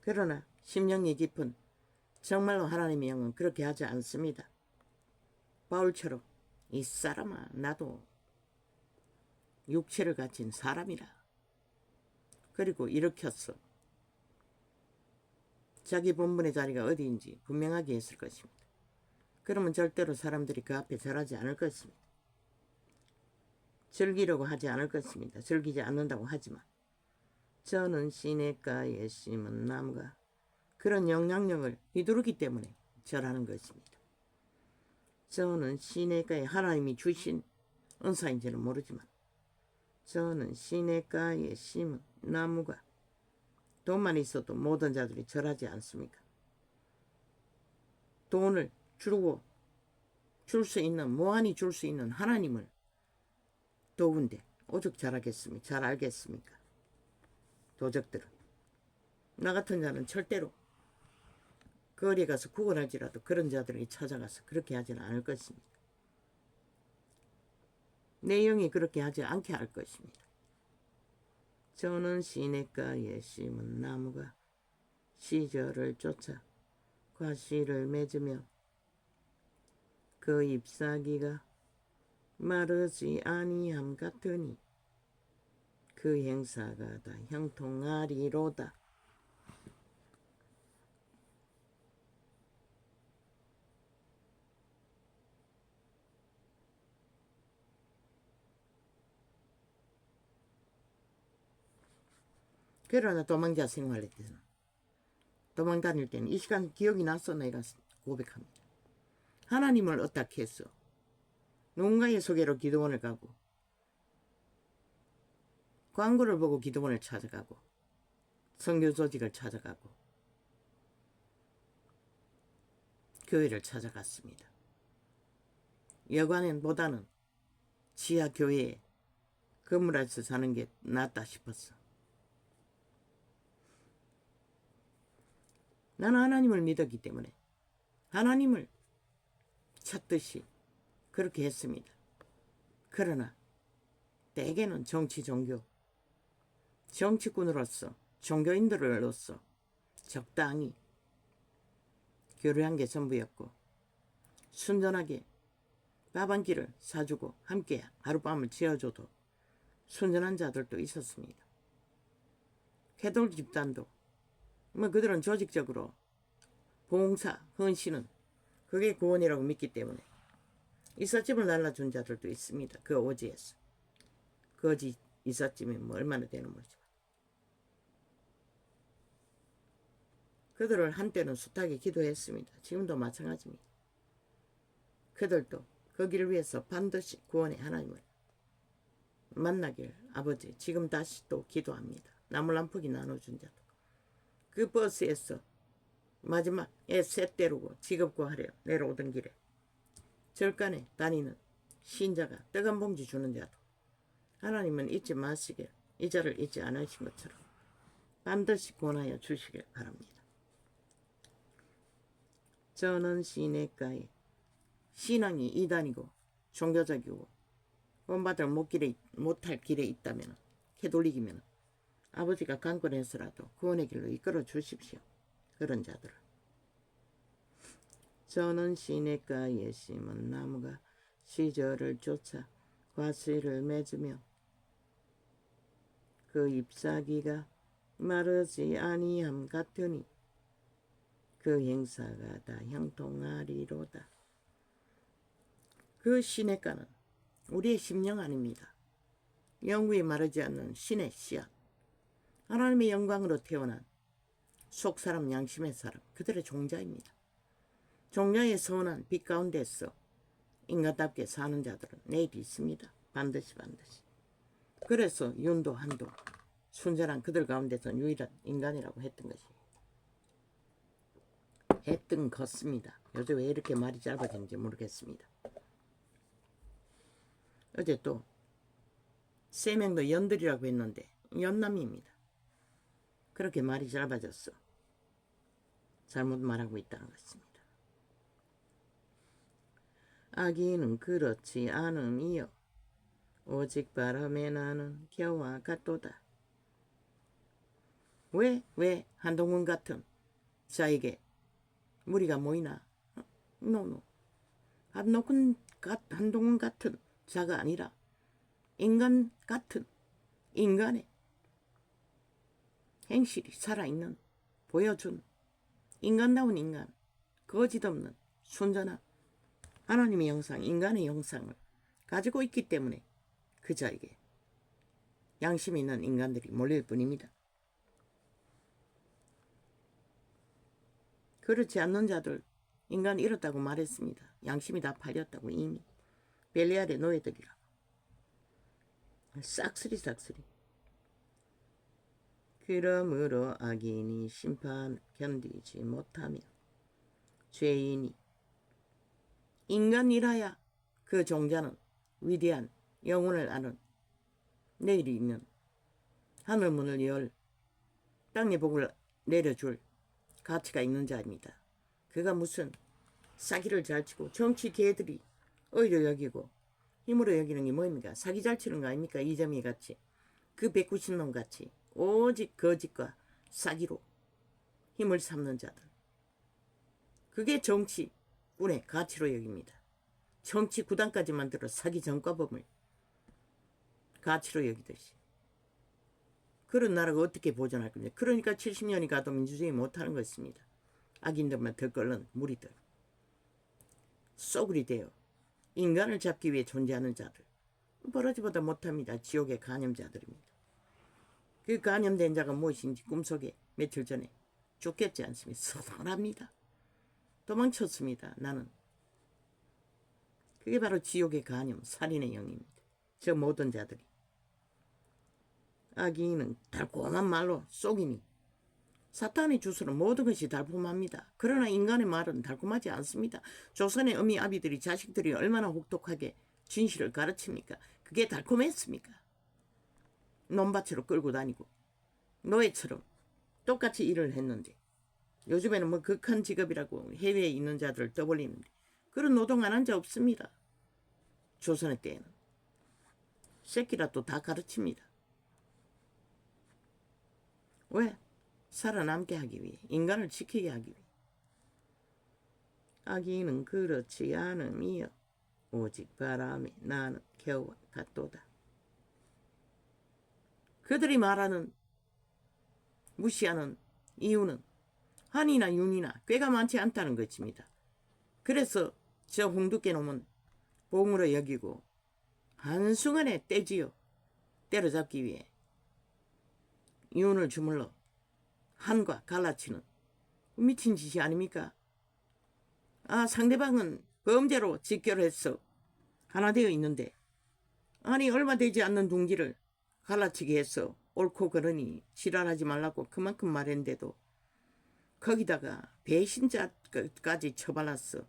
그러나 심령이 깊은 정말로 하나님의 영은 그렇게 하지 않습니다. 바울처럼 이 사람아 나도 육체를 가진 사람이라. 그리고 일으켰어. 자기 본분의 자리가 어디인지 분명하게 했을 것입니다. 그러면 절대로 사람들이 그 앞에 절하지 않을 것입니다. 즐기려고 하지 않을 것입니다. 즐기지 않는다고 하지만 저는 시냇가에 심은 나무가 그런 영향력을 휘두르기 때문에 절하는 것입니다. 저는 시냇가에 하나님이 주신 은사인지는 모르지만 저는 시냇가에 심은 나무가. 돈만 있어도 모든 자들이 절하지 않습니까? 돈을 주고 줄 수 있는, 무한히 줄 수 있는 하나님을 도운데 오죽 잘하겠습니까? 잘 알겠습니까? 도적들은. 나 같은 자는 절대로 거리에 가서 구걸할지라도 그런 자들에게 찾아가서 그렇게 하지는 않을 것입니다. 내 영이 그렇게 하지 않게 할 것입니다. 저는 시냇가에 심은 나무가 시절을 쫓아 과실을 맺으며 그 잎사귀가 마르지 아니함 같으니 그 행사가 다 형통하리로다. 그러나 도망자 생활할 때는, 도망 다닐 때는 이 시간 기억이 나서 내가 고백합니다. 하나님을 어떻게 했어? 누군가의 소개로 기도원을 가고, 광고를 보고 기도원을 찾아가고, 선교 조직을 찾아가고, 교회를 찾아갔습니다. 여관보다는 지하 교회에 건물에서 사는 게 낫다 싶었어. 나는 하나님을 믿었기 때문에 하나님을 찾듯이 그렇게 했습니다. 그러나 대개는 정치, 종교, 정치꾼으로서, 종교인들로서 적당히 교류한 게 전부였고, 순전하게 밥 한 끼를 사주고 함께 하룻밤을 지어줘도 순전한 자들도 있었습니다. 캐톨 집단도 그들은 조직적으로 봉사, 헌신은 그게 구원이라고 믿기 때문에 이삿짐을 날라준 자들도 있습니다. 그 오지에서. 거지 이삿짐이 얼마나 되는 모르지만. 그들을 한때는 숱하게 기도했습니다. 지금도 마찬가지입니다. 그들도 거기를 위해서 반드시 구원의 하나님을 만나길 아버지 지금 다시 또 기도합니다. 나물 한 포기 나눠준 자도 그 버스에서 마지막에 쇳때르고 직업구하려 내려오던 길에 절간에 다니는 신자가 떡 한 봉지 주는 자도 하나님은 잊지 마시길 이 자를 잊지 않으신 것처럼 반드시 구원하여 주시길 바랍니다. 저는 시내가에 신앙이 이단이고 종교적이고 본받을 못할 길에 있다면 캐톨릭이면 아버지가 강권해서라도 구원의 길로 이끌어 주십시오. 그런 자들을. 저는 시내가에 심은 나무가 시절을 쫓아 과실을 맺으며 그 잎사귀가 마르지 아니함 같으니 그 행사가 다 형통하리로다. 그 시냇가는 우리의 심령 아닙니다. 영구히 마르지 않는 신의 씨앗, 하나님의 영광으로 태어난 속사람 양심의 사람, 그들의 종자입니다. 종자의 선한 빛 가운데서 인간답게 사는 자들은 내일이 있습니다. 반드시. 그래서 윤도 한도 순전한 그들 가운데서 유일한 인간이라고 했던 것입니다. 했던 것입니다. 요즘 왜 이렇게 말이 짧아졌는지 모르겠습니다. 어제 또 세 명도 연들이라고 했는데 연남입니다. 그렇게 말이 짧아졌어. 잘못 말하고 있다는 것입니다. 아기는 그렇지 않음이요 오직 바람에 나는 겨와 같도다. 왜 한동훈 같은 자에게 무리가 모이나? 노. 한동훈 같은 자가 아니라 인간 같은 인간의 행실이 살아있는 보여준 인간다운 인간, 거짓 없는 순전한 하나님의 형상, 인간의 형상을 가지고 있기 때문에 그 자에게 양심 있는 인간들이 몰릴 뿐입니다. 그렇지 않는 자들 인간 잃었다고 말했습니다. 양심이 다 팔렸다고 이미. 벨리알의 노예들이라고. 싹쓸이. 그러므로 악인이 심판 견디지 못하며 죄인이 인간이라야 그 종자는 위대한 영혼을 아는 내일이 있는 하늘문을 열 땅의 복을 내려줄 가치가 있는 자입니다. 그가 무슨 사기를 잘 치고 정치 개들이 의로 여기고 힘으로 여기는 게 뭐입니까? 사기 잘 치는 거 아닙니까? 이재명이 같이 그 190놈 같이 오직 거짓과 사기로 힘을 삼는 자들. 그게 정치꾼의 가치로 여깁니다. 정치 구단까지 만들어 사기 전과범을 가치로 여기듯이. 그런 나라가 어떻게 보존할 겁니까? 그러니까 70년이 가도 민주주의 못하는 것입니다. 악인들만 덜끓는 무리들. 쏘그리 되어 인간을 잡기 위해 존재하는 자들. 버러지보다 못합니다. 지옥의 간염자들입니다. 그 감염된 자가 무엇인지 꿈속에 며칠 전에 쫓겼지 않습니까? 서늘합니다. 도망쳤습니다. 나는. 그게 바로 지옥의 간염, 살인의 영입니다. 저 모든 자들이. 악인은 달콤한 말로 속이니 사탄의 주술은 모든 것이 달콤합니다. 그러나 인간의 말은 달콤하지 않습니다. 조선의 어미 아비들이 자식들이 얼마나 혹독하게 진실을 가르칩니까? 그게 달콤했습니까? 논밭으로 끌고 다니고 노예처럼 똑같이 일을 했는데 요즘에는 뭐 극한 직업이라고 해외에 있는 자들을 떠벌리는데 그런 노동 안 한 자 없습니다. 조선의 때에는 새끼라도 다 가르칩니다. 왜? 살아남게 하기 위해, 인간을 지키게 하기 위해. 악인은 그렇지 않음이여 오직 바람에 나는 겨와 같도다. 그들이 말하는 무시하는 이유는 한이나 윤이나 꾀가 많지 않다는 것입니다. 그래서 저 홍두깨 놈은 봉으로 여기고 한순간에 떼지요. 때려잡기 위해 윤을 주물러 한과 갈라치는 미친 짓이 아닙니까? 상대방은 범죄로 직결해서 하나 되어 있는데 아니 얼마 되지 않는 둥지를 갈라치게 해서 옳고 그러니 지랄하지 말라고 그만큼 말했는데도 거기다가 배신자까지 처발랐어.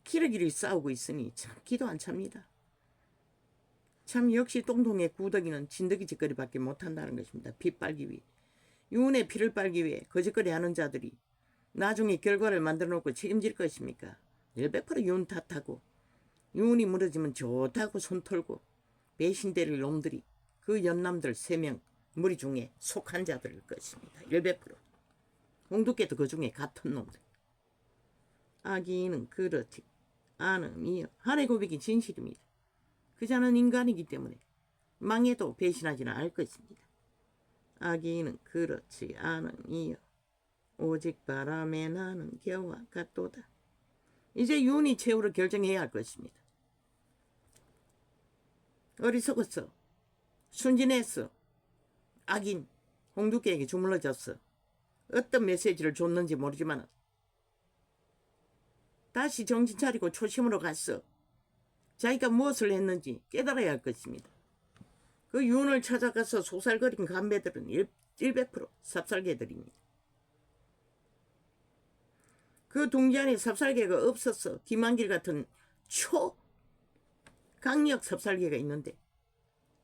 기러기를 싸우고 있으니 참 기도 안 찹니다. 참 역시 똥통의 구더기는 진드기 짓거리밖에 못한다는 것입니다. 피 빨기 위해. 윤의 피를 빨기 위해 거짓거리 하는 자들이 나중에 결과를 만들어 놓고 책임질 것입니까? 100%윤 탓하고 윤이 무너지면 좋다고 손 털고 배신 때릴 놈들이 그 연남들 3명 무리 중에 속한 자들일 것입니다. 100%. 홍두깨도 그 중에 같은 놈들. 악인은 그렇지 않음이여. 한의 고백이 진실입니다. 그 자는 인간이기 때문에 망해도 배신하지는 않을 것입니다. 악인은 그렇지 않음이여 오직 바람에 나는 겨와 같도다. 이제 윤이 최후로 결정해야 할 것입니다. 어리석었어. 순진했어. 악인 홍두깨에게 주물러졌어. 어떤 메시지를 줬는지 모르지만 다시 정신 차리고 초심으로 갔어. 자기가 무엇을 했는지 깨달아야 할 것입니다. 그 윤을 찾아가서 소살거린 간배들은 100% 삽살개들입니다. 그 둥지 안에 삽살개가 없었어. 김한길 같은 초강력 삽살개가 있는데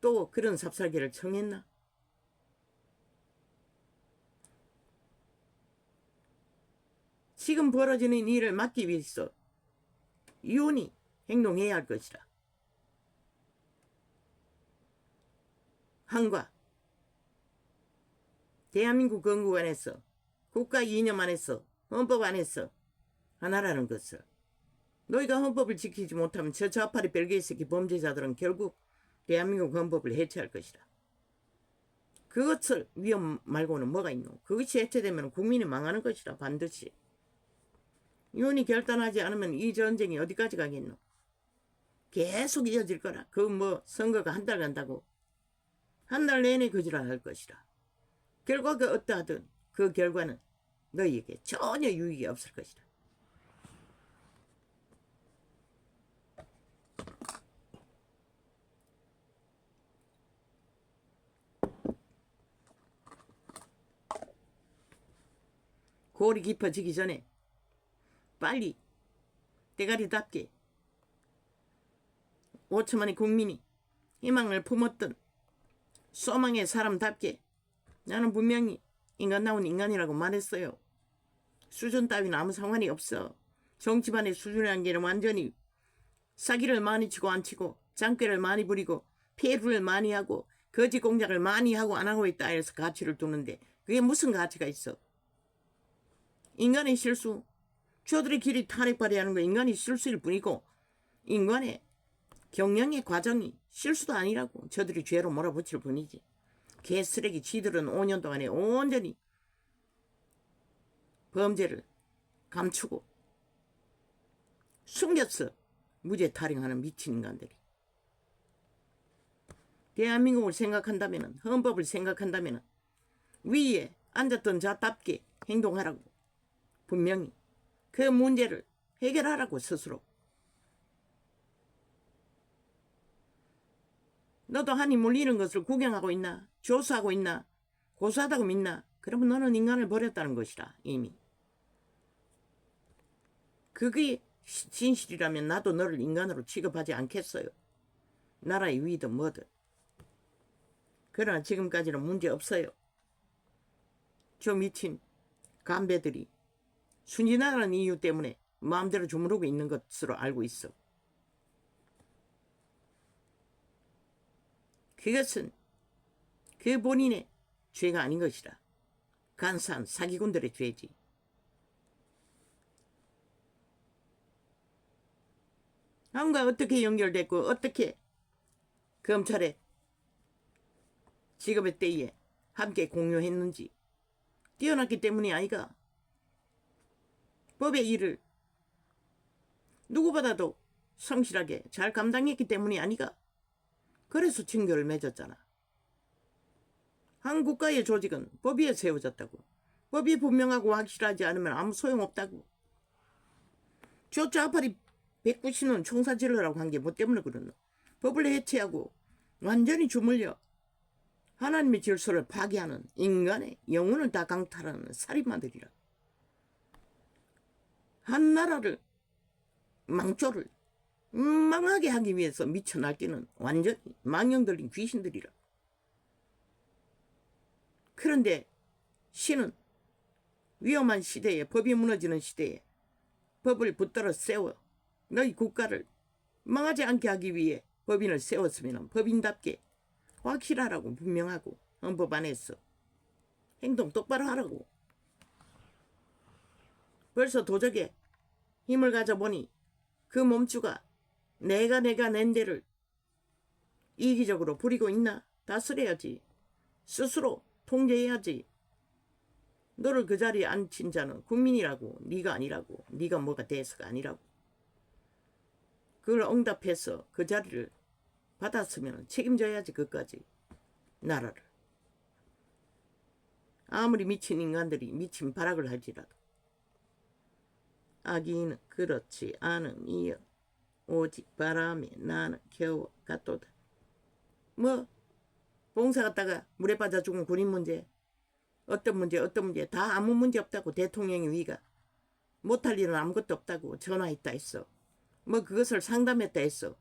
또 그런 삽살개를 청했나? 지금 벌어지는 일을 막기 위해서 윤이 행동해야 할 것이라. 한과 대한민국 건국 안에서 국가 이념 안에서 헌법 안에서 하나라는 것을 너희가 헌법을 지키지 못하면 저 좌파리 벨기에 새끼 범죄자들은 결국 대한민국 헌법을 해체할 것이라. 그것을 위험 말고는 뭐가 있노? 그것이 해체되면 국민이 망하는 것이라. 반드시. 윤이 결단하지 않으면 이 전쟁이 어디까지 가겠노? 계속 이어질 거라. 그 뭐 선거가 한 달 간다고 한 달 내내 거지랄 할 것이라. 결과가 어떠하든 그 결과는 너희에게 전혀 유익이 없을 것이라. 골이 깊어지기 전에 빨리 대가리답게 5천만의 국민이 희망을 품었던 소망의 사람답게 나는 분명히 인간다운 인간이라고 말했어요. 수준 따위는 아무 상관이 없어. 정치반의 수준이라는 게 완전히 사기를 많이 치고 안 치고 장꾀를 많이 부리고 폐부를 많이 하고 거짓 공작을 많이 하고 안 하고에 따라서 가치를 두는데 그게 무슨 가치가 있어? 인간의 실수, 저들의 길이 탄핵발휘하는 거 인간이 실수일 뿐이고 인간의 경영의 과정이 실수도 아니라고 저들이 죄로 몰아붙일 뿐이지. 개쓰레기 쥐들은 5년 동안에 온전히 범죄를 감추고 숨겼어. 무죄 탈영하는 미친 인간들이. 대한민국을 생각한다면, 헌법을 생각한다면 위에 앉았던 자답게 행동하라고. 분명히 그 문제를 해결하라고 스스로. 너도 한이 물리는 것을 구경하고 있나? 조사하고 있나? 고사하다고 믿나? 그러면 너는 인간을 버렸다는 것이라. 이미. 그게 진실이라면 나도 너를 인간으로 취급하지 않겠어요. 나라의 위든 뭐든. 그러나 지금까지는 문제 없어요. 저 미친 간배들이 순진하라는 이유 때문에 마음대로 주무르고 있는 것으로 알고 있어. 그것은 그 본인의 죄가 아닌 것이라. 간사한 사기꾼들의 죄지. 함과 어떻게 연결됐고 어떻게 검찰의 직업의 때에 함께 공유했는지 뛰어났기 때문이 아이가. 법의 일을 누구보다도 성실하게 잘 감당했기 때문이 아니가. 그래서 친교를 맺었잖아. 한 국가의 조직은 법 위에 세워졌다고. 법이 분명하고 확실하지 않으면 아무 소용없다고. 저 좌파리 190년 총사질러라고 한 게 뭐 때문에 그러노. 법을 해체하고 완전히 주물려 하나님의 질서를 파괴하는 인간의 영혼을 다 강탈하는 살인마들이라. 한 나라를 망조를 망하게 하기 위해서 미쳐 날뛰는 완전히 망령 들린 귀신들이라. 그런데 신은 위험한 시대에, 법이 무너지는 시대에 법을 붙들어 세워 너희 국가를 망하지 않게 하기 위해 법인을 세웠으면 법인답게 확실하라고 분명하고 헌법 안에서 행동 똑바로 하라고. 벌써 도적에 힘을 가져보니 그 몸주가 내가 낸 데를 이기적으로 부리고 있나? 다스려야지. 스스로 통제해야지. 너를 그 자리에 앉힌 자는 국민이라고. 네가 아니라고. 네가 뭐가 돼서가 아니라고. 그걸 응답해서 그 자리를 받았으면 책임져야지. 그까지 나라를. 아무리 미친 인간들이 미친 발악을 할지라도. 아기는 그렇지 않음이여 오직 바람에 나는 겨워 갔도다. 뭐 봉사 갔다가 물에 빠져 죽은 군인 문제, 어떤 문제 다 아무 문제 없다고. 대통령의 위가 못할 일은 아무것도 없다고 전화했다 했어. 뭐 그것을 상담했다 했어.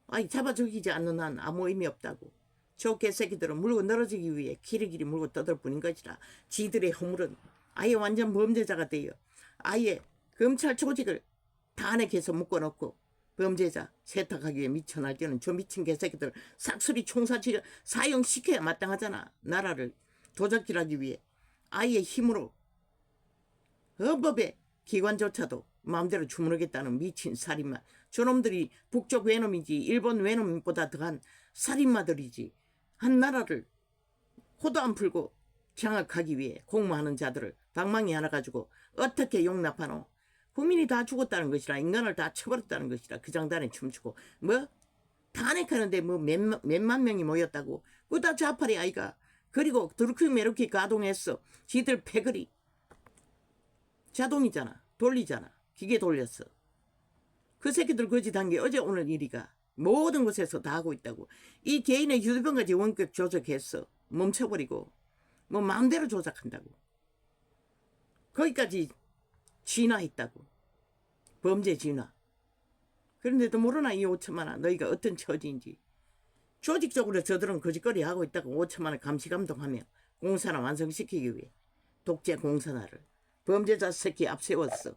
아니 잡아 죽이지 않는 한 아무 의미 없다고. 저 개새끼들은 물고 늘어지기 위해 기리기리 물고 떠들 뿐인 것이라. 지들의 허물은 아예 완전 범죄자가 되어 아예 검찰 조직을 다 안에서 묶어놓고 범죄자 세탁하기 위해 미쳐 날뛰는 저 미친 개새끼들 싹쓸이 총사질 사형시켜야 마땅하잖아. 나라를 도적질하기 위해 아예 힘으로 헌법의 기관조차도 마음대로 주무르겠다는 미친 살인마. 저놈들이 북쪽 외놈이지 일본 외놈보다 더한 살인마들이지. 한 나라를 호도 안 풀고 장악하기 위해 공모하는 자들을 방망이 하나 가지고 어떻게 용납하노. 국민이 다 죽었다는 것이라. 인간을 다 쳐버렸다는 것이라. 그 장단에 춤추고 뭐 탄핵하는데 뭐 몇만 명이 모였다고. 그거 다 좌파리 아이가. 그리고 드루킹 메르키 가동했어. 지들 패거리 자동이잖아. 돌리잖아. 기계 돌렸어. 그 새끼들 거짓한 게 어제 오늘 일이가. 모든 곳에서 다 하고 있다고. 이 개인의 휴대폰까지 원격 조작했어. 멈춰버리고 뭐 마음대로 조작한다고. 거기까지 진화했다고. 범죄 진화. 그런데도 모르나 이 5천만 원 너희가 어떤 처지인지. 조직적으로 저들은 거짓거리 하고 있다고. 5천만 원 감시감독하며 공산화 완성시키기 위해 독재 공산화를 범죄자 새끼 앞세웠어.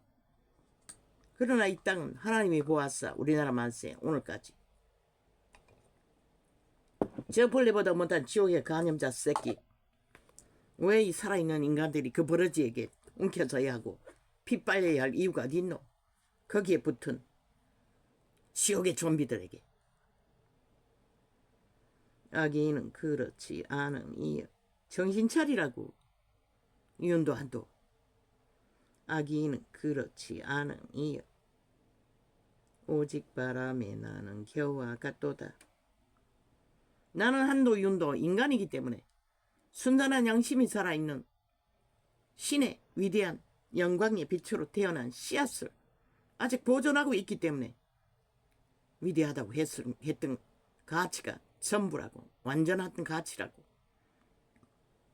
그러나 이 땅은 하나님이 보았어. 우리나라 만세 오늘까지. 저 벌레보다 못한 지옥의 간염자 새끼. 왜 이 살아있는 인간들이 그 버러지에게 움켜져야 하고 피 빨려야 할 이유가 어디 있노? 거기에 붙은 지옥의 좀비들에게. 아기는 그렇지 않음이여. 정신 차리라고. 윤도한도. 아기는 그렇지 않음이여. 오직 바람에 나는 겨와 같도다. 나는 한도윤도 인간이기 때문에 순전한 양심이 살아있는 신의 위대한 영광의 빛으로 태어난 씨앗을 아직 보존하고 있기 때문에 위대하다고 했던 가치가 전부라고, 완전한 가치라고.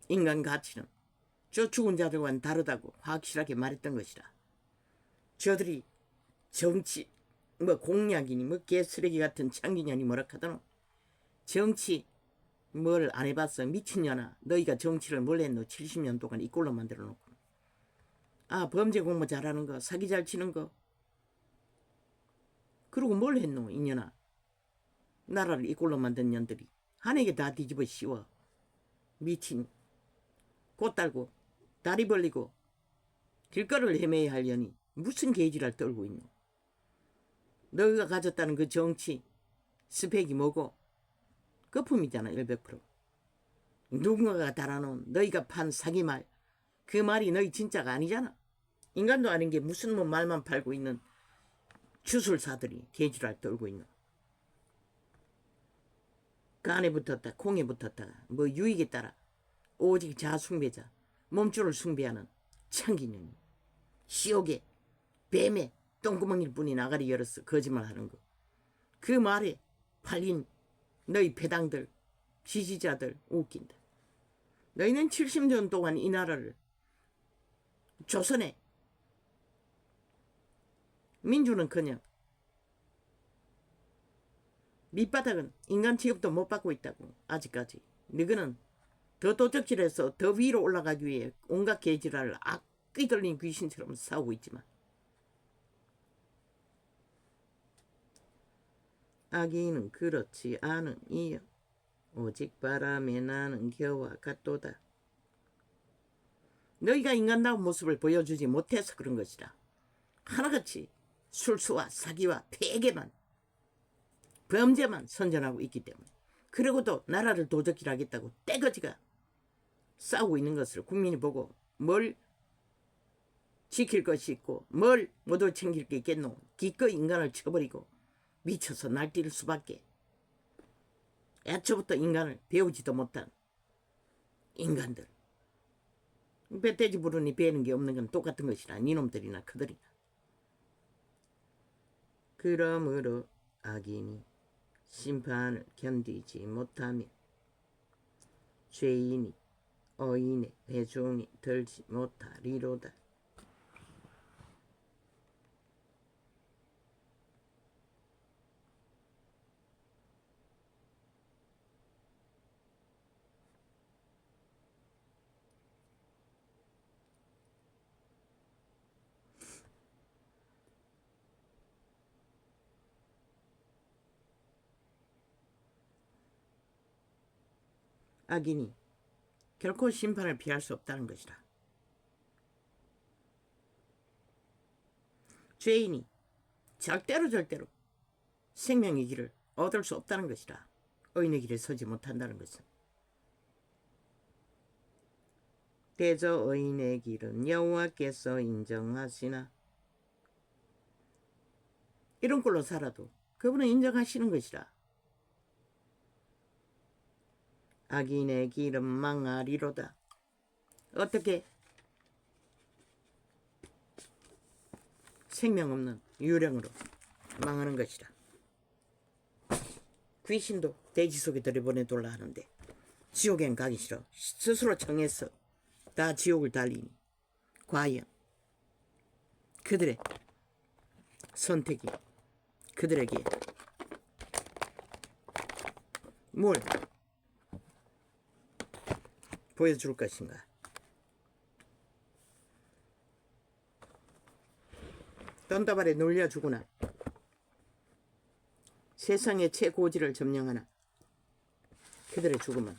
인간 가치는 저 죽은 자들과는 다르다고 확실하게 말했던 것이라. 저들이 정치 공약이니 개쓰레기 같은 창기년이 뭐라 하더노. 정치 뭘 안 해봤어. 미친년아. 너희가 정치를 뭘 했노. 70년 동안 이 꼴로 만들어 놓고. 범죄 공모 잘하는 거, 사기 잘 치는 거. 그리고 뭘 했노 이년아. 나라를 이 꼴로 만든 년들이 한에게 다 뒤집어 씌워. 미친 꽃 달고 다리 벌리고 길거리를 헤매야 할 년이 무슨 개지랄 떨고 있노. 너희가 가졌다는 그 정치 스펙이 뭐고 거품이잖아. 100%. 누군가가 달아놓은 너희가 판 사기말, 그 말이 너희 진짜가 아니잖아. 인간도 아닌 게 무슨 말만 팔고 있는 주술사들이 개지랄 떨고 있노. 간에 붙었다 콩에 붙었다 유익에 따라 오직 자숭배자 몸줄을 숭배하는 창기년이 시옥에 뱀에 똥구멍일 뿐인 아가리 열어서 거짓말하는 거. 그 말에 팔린 너희 배당들 지지자들 웃긴다. 너희는 70년 동안 이 나라를 조선에 민주는커녕 밑바닥은 인간 취급도 못 받고 있다고. 아직까지 너희는 더 도적질해서 더 위로 올라가기 위해 온갖 개지랄을 악귀 들린 귀신처럼 싸우고 있지만 악인은 그렇지 않은 이여 오직 바람에 나는 겨와 같도다. 너희가 인간다운 모습을 보여주지 못해서 그런 것이다. 하나같이 술수와 사기와 폐괴만 범죄만 선전하고 있기 때문에. 그러고도 나라를 도적질하겠다고 떼거지가 싸우고 있는 것을 국민이 보고 뭘 지킬 것이 있고 뭘 모두 챙길 게 있겠노. 기꺼이 인간을 쳐버리고 미쳐서 날뛸 수밖에. 애초부터 인간을 배우지도 못한 인간들. 배돼지 부르니 배는 게 없는 건 똑같은 것이라. 니놈들이나 그들이나. 그러므로 악인이 심판을 견디지 못하며 죄인이 어인의 배종이 들지 못하리로다. 악인이 결코 심판을 피할 수 없다는 것이다. 죄인이 절대로 생명의 길을 얻을 수 없다는 것이다. 의인의 길에 서지 못한다는 것은. 대저 의인의 길은 여호와께서 인정하시나. 이런 꼴로 살아도 그분은 인정하시는 것이다. 악인의 길은 망하리로다. 어떻게? 생명 없는 유령으로 망하는 것이다. 귀신도 돼지 속에 들여보내돌라 하는데 지옥엔 가기 싫어. 스스로 정해서 다 지옥을 달리니 과연 그들의 선택이 그들에게 뭘 보여줄 것인가. 던다발에 놀려 주구나. 세상의 최고지를 점령하나 그들의 죽음은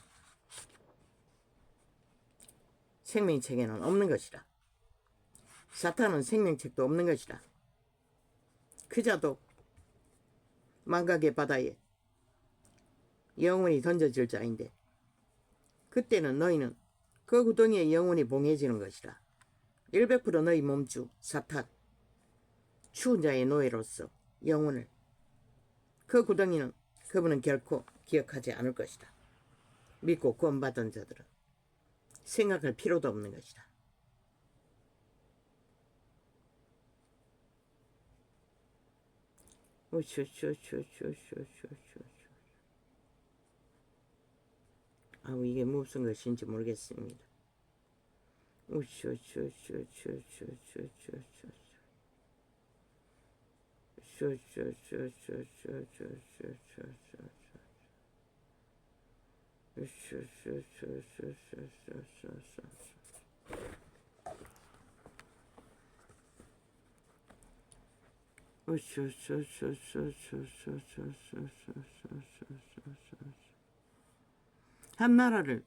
생명책에는 없는 것이라. 사탄은 생명책도 없는 것이라. 그자도 망각의 바다에 영원히 던져질 자인데 그때는 너희는 그 구덩이에 영원히 봉해지는 것이라. 100% 너희 몸주 사탄 추운 자의 노예로서 영혼을 그 구덩이는 그분은 결코 기억하지 않을 것이다. 믿고 구원받은 자들은 생각할 필요도 없는 것이다. 아우, 이게 무슨 것인지 모르겠습니다. 한 나라를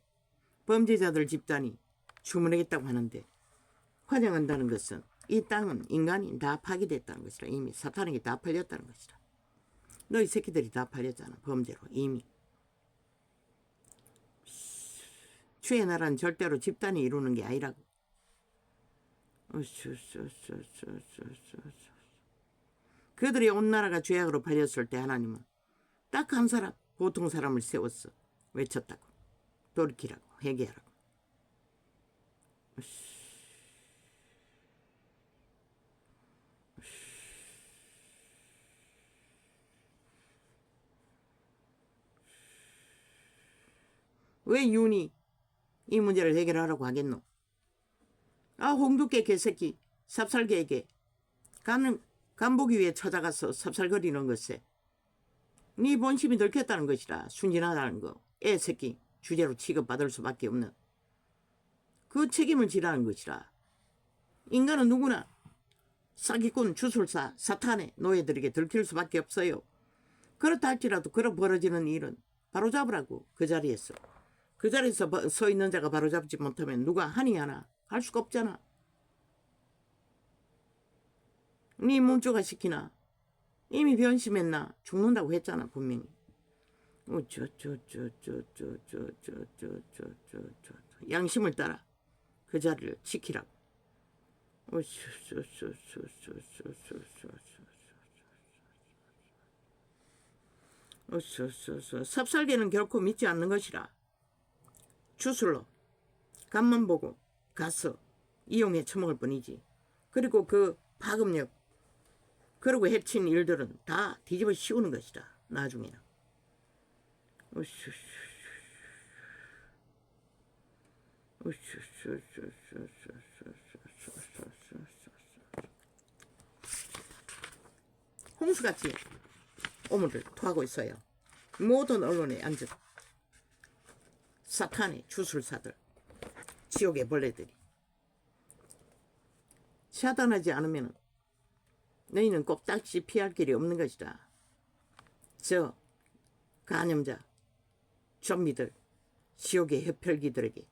범죄자들 집단이 주문하겠다고 하는데 환영한다는 것은 이 땅은 인간이 다 파괴됐다는 것이라. 이미 사탄에게 다 팔렸다는 것이라. 너희 새끼들이 다 팔렸잖아. 범죄로 이미. 주의 나라는 절대로 집단이 이루는 게 아니라고. 그들이 온 나라가 죄악으로 팔렸을 때 하나님은 딱 한 사람, 보통 사람을 세웠어. 외쳤다고. 돌이키라고, 회개하라고. 왜 윤이 이 문제를 해결하라고 하겠노? 아, 홍두깨 개새끼 삽살개에게 간보기 위해 찾아가서 삽살거리는 것에 네 본심이 들켰다는 것이라. 순진하다는 거, 애새끼 주제로 취급받을 수밖에 없는 그 책임을 지라는 것이라. 인간은 누구나 사기꾼, 주술사, 사탄의 노예들에게 들킬 수밖에 없어요. 그렇다 할지라도 그런 벌어지는 일은 바로잡으라고. 그 자리에서 서 있는 자가 바로잡지 못하면 누가 하니 하나 할 수가 없잖아. 네 문조가 시키나 이미 변심했나 죽는다고 했잖아 분명히. 양심을 따라 그 자리를 지키라고. 삽살개는 결코 믿지 않는 것이라. 주술로 간만 보고 가서 이용해 처먹을 뿐이지. 그리고 그 파급력 그러고 해친 일들은 다 뒤집어 씌우는 것이다. 나중에는. 홍수같이 오물을 토하고 있어요. 모든 언론에 앉은 사탄의 주술사들, 지옥의 벌레들이. 차단하지 않으면 너희는 꼼짝없이 피할 길이 없는 것이다. 저 간염자, 좀비들, 지옥의 해펼기들에게.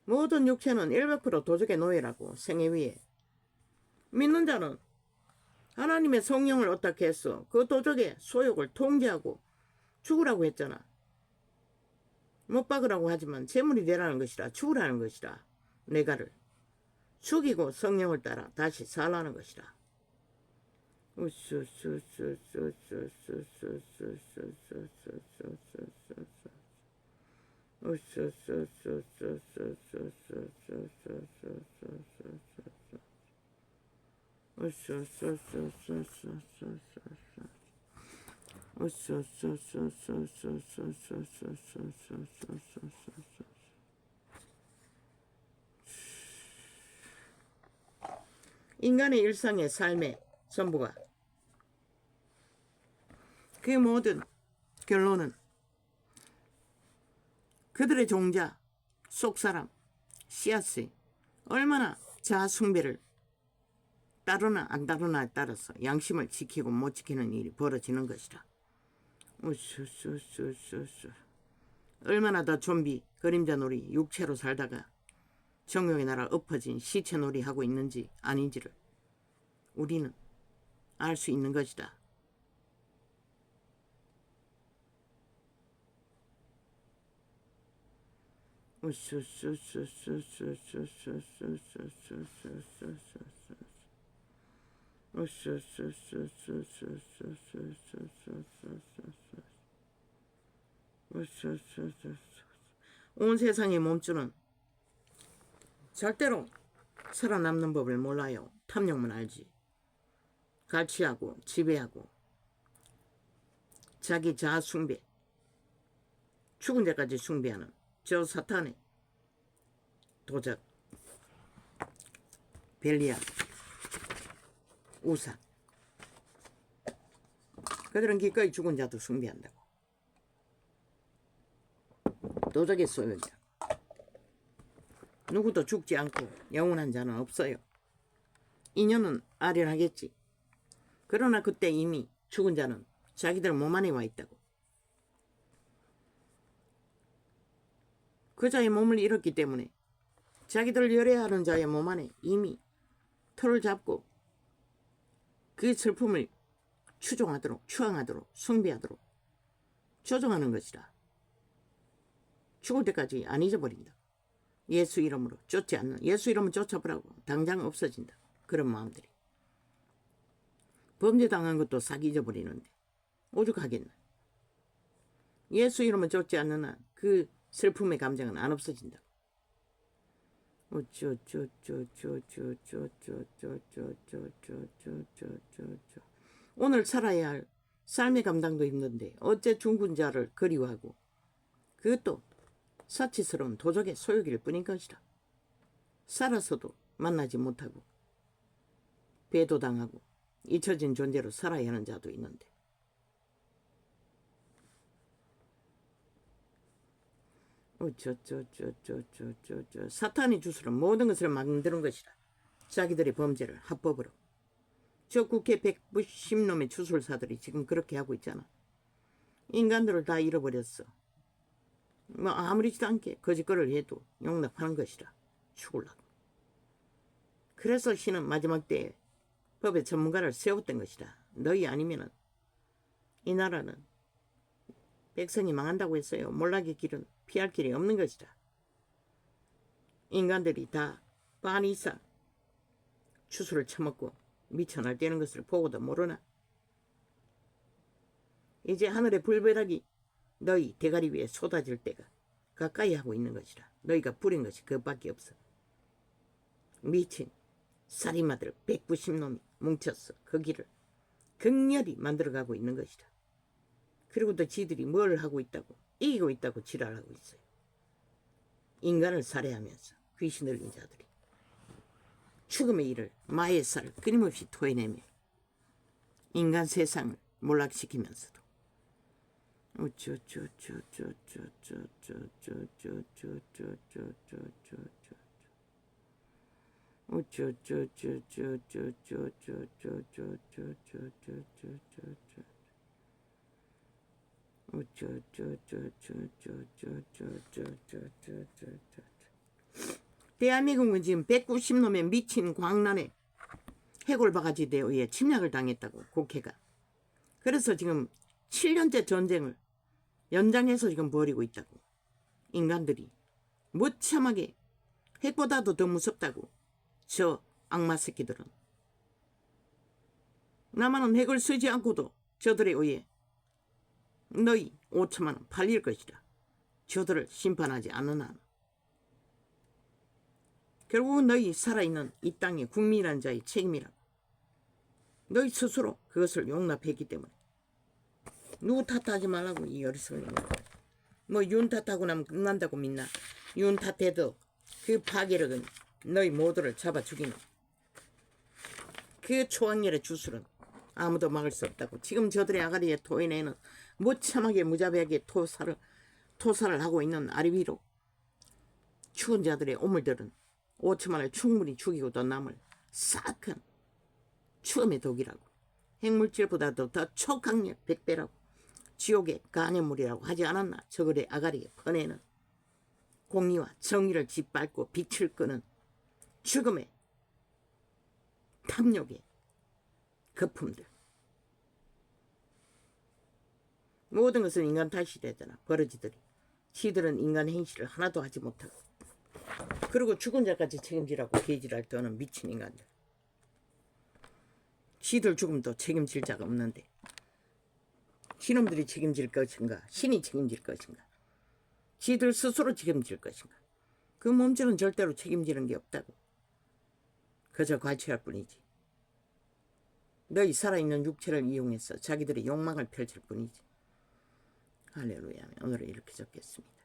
모든 육체는 100% 도적의 노예라고. 생애 위에 믿는 자는 하나님의 성령을 어떻게 했어? 그 도적의 소욕을 통제하고 죽으라고 했잖아. 못 박으라고 하지만 제물이 되라는 것이라. 죽으라는 것이라. 내가를 죽이고 성령을 따라 다시 살라는 것이라. 인간의 일상의 삶의 전부가 그 모든 결론은 그들의 종자, 속사람, 씨앗이 얼마나 자아숭배를 따르나 안 따르나에 따라서 양심을 지키고 못 지키는 일이 벌어지는 것이라. 얼마나 더 좀비, 그림자 놀이, 육체로 살다가 정욕의 나라 엎어진 시체놀이 하고 있는지 아닌지를 우리는 알 수 있는 것이다. 온 세상의 몸주는 절대로 살아남는 법을 몰라요. 탐욕만 알지. 갈취하고 지배하고 자기 자아 숭배, 죽은 자까지 숭배하는 저 사탄의 도적, 벨리아, 우상. 그들은 기꺼이 죽은 자도 숭배한다고. 도적의 소유자. 누구도 죽지 않고 영원한 자는 없어요. 인연은 아련하겠지. 그러나 그때 이미 죽은 자는 자기들 몸 안에 와 있다고. 그 자의 몸을 잃었기 때문에 자기들 열애하는 자의 몸 안에 이미 털을 잡고 그 슬픔을 추종하도록, 추앙하도록, 숭배하도록 조종하는 것이라. 죽을 때까지 안 잊어버린다. 예수 이름으로 쫓지 않는, 예수 이름을 쫓아보라고 당장 없어진다. 그런 마음들이. 범죄당한 것도 싹 잊어버리는데 오죽하겠나. 예수 이름을 쫓지 않는 한 그 슬픔의 감정은 안 없어진다. 오늘 살아야 할 삶의 감당도 힘든데 어째 죽은 자를 그리워하고 그것도 사치스러운 도적의 소유기일 뿐인 것이라. 살아서도 만나지 못하고 배도당하고 잊혀진 존재로 살아야 하는 자도 있는데 사탄이 주스는 모든 것을 만드는 것이라. 자기들의 범죄를 합법으로. 저 국회 190놈의 주술사들이 지금 그렇게 하고 있잖아. 인간들을 다 잃어버렸어. 뭐 아무렇지도 않게 거짓거리를 해도 용납하는 것이라. 죽으려고. 그래서 신은 마지막 때에 법의 전문가를 세웠던 것이라. 너희 아니면은 이 나라는 백성이 망한다고 했어요. 몰락의 길은 피할 길이 없는 것이라. 인간들이 다 반 이상 추수를 처먹고 미쳐 날뛰는 것을 보고도 모르나. 이제 하늘의 불벼락이 너희 대가리 위에 쏟아질 때가 가까이 하고 있는 것이라. 너희가 부린 것이 그것밖에 없어. 미친 살인마들 190놈이 뭉쳤어. 그 길을 극렬히 만들어가고 있는 것이라. 그리고 또 지들이 뭘 하고 있다고, 이기고 있다고 지랄하고 있어요. 인간을 살해하면서 귀신 들린 자들이 죽음의 일을 마의 살을 끊임없이 토해내며 인간 세상을 몰락시키면서도 대한민국은 지금 190놈의 미친 광란에 해골바가지에 의해 침략을 당했다고. 국회가. 그래서 지금 7년째 전쟁을 연장해서 지금 벌이고 있다고. 인간들이 무참하게 핵보다도 더 무섭다고. 저 악마 새끼들은. 나만은 핵을 쓰지 않고도 저들에 의해 너희 5천만 원 팔릴 것이라. 저들을 심판하지 않는 한 결국은 너희 살아있는 이 땅의 국민이라는 자의 책임이라고. 너희 스스로 그것을 용납했기 때문에. 누구 탓하지 말라고. 이 어리석은 놈. 뭐 윤 탓하고 나면 끝난다고 믿나. 윤 탓해도 그 파괴력은 너희 모두를 잡아 죽이는 그 초학렬의 주술은 아무도 막을 수 없다고. 지금 저들의 아가리에 토해내는 무참하게 무자비하게 토살을 하고 있는 아리 위로 죽은 자들의 오물들은 5천만을 충분히 죽이고 또 남을 싹한 추음의 독이라고. 핵물질보다도 더 초강력 100배라고. 지옥의 간염물이라고 하지 않았나. 저들의 아가리에 퍼내는 공의와 정의를 짓밟고 빛을 끄는 죽음의 탐욕의 거품들. 모든 것은 인간 탓이 되잖아. 버러지들이. 지들은 인간 행실을 하나도 하지 못하고, 그리고 죽은 자까지 책임지라고 개지랄 떠는 미친 인간들. 지들 죽음도 책임질 자가 없는데 지놈들이 책임질 것인가, 신이 책임질 것인가, 지들 스스로 책임질 것인가. 그 몸체는 절대로 책임지는 게 없다고. 그저 관찰할 뿐이지. 너희 살아있는 육체를 이용해서 자기들의 욕망을 펼칠 뿐이지. 할렐루야. 오늘은 이렇게 적겠습니다.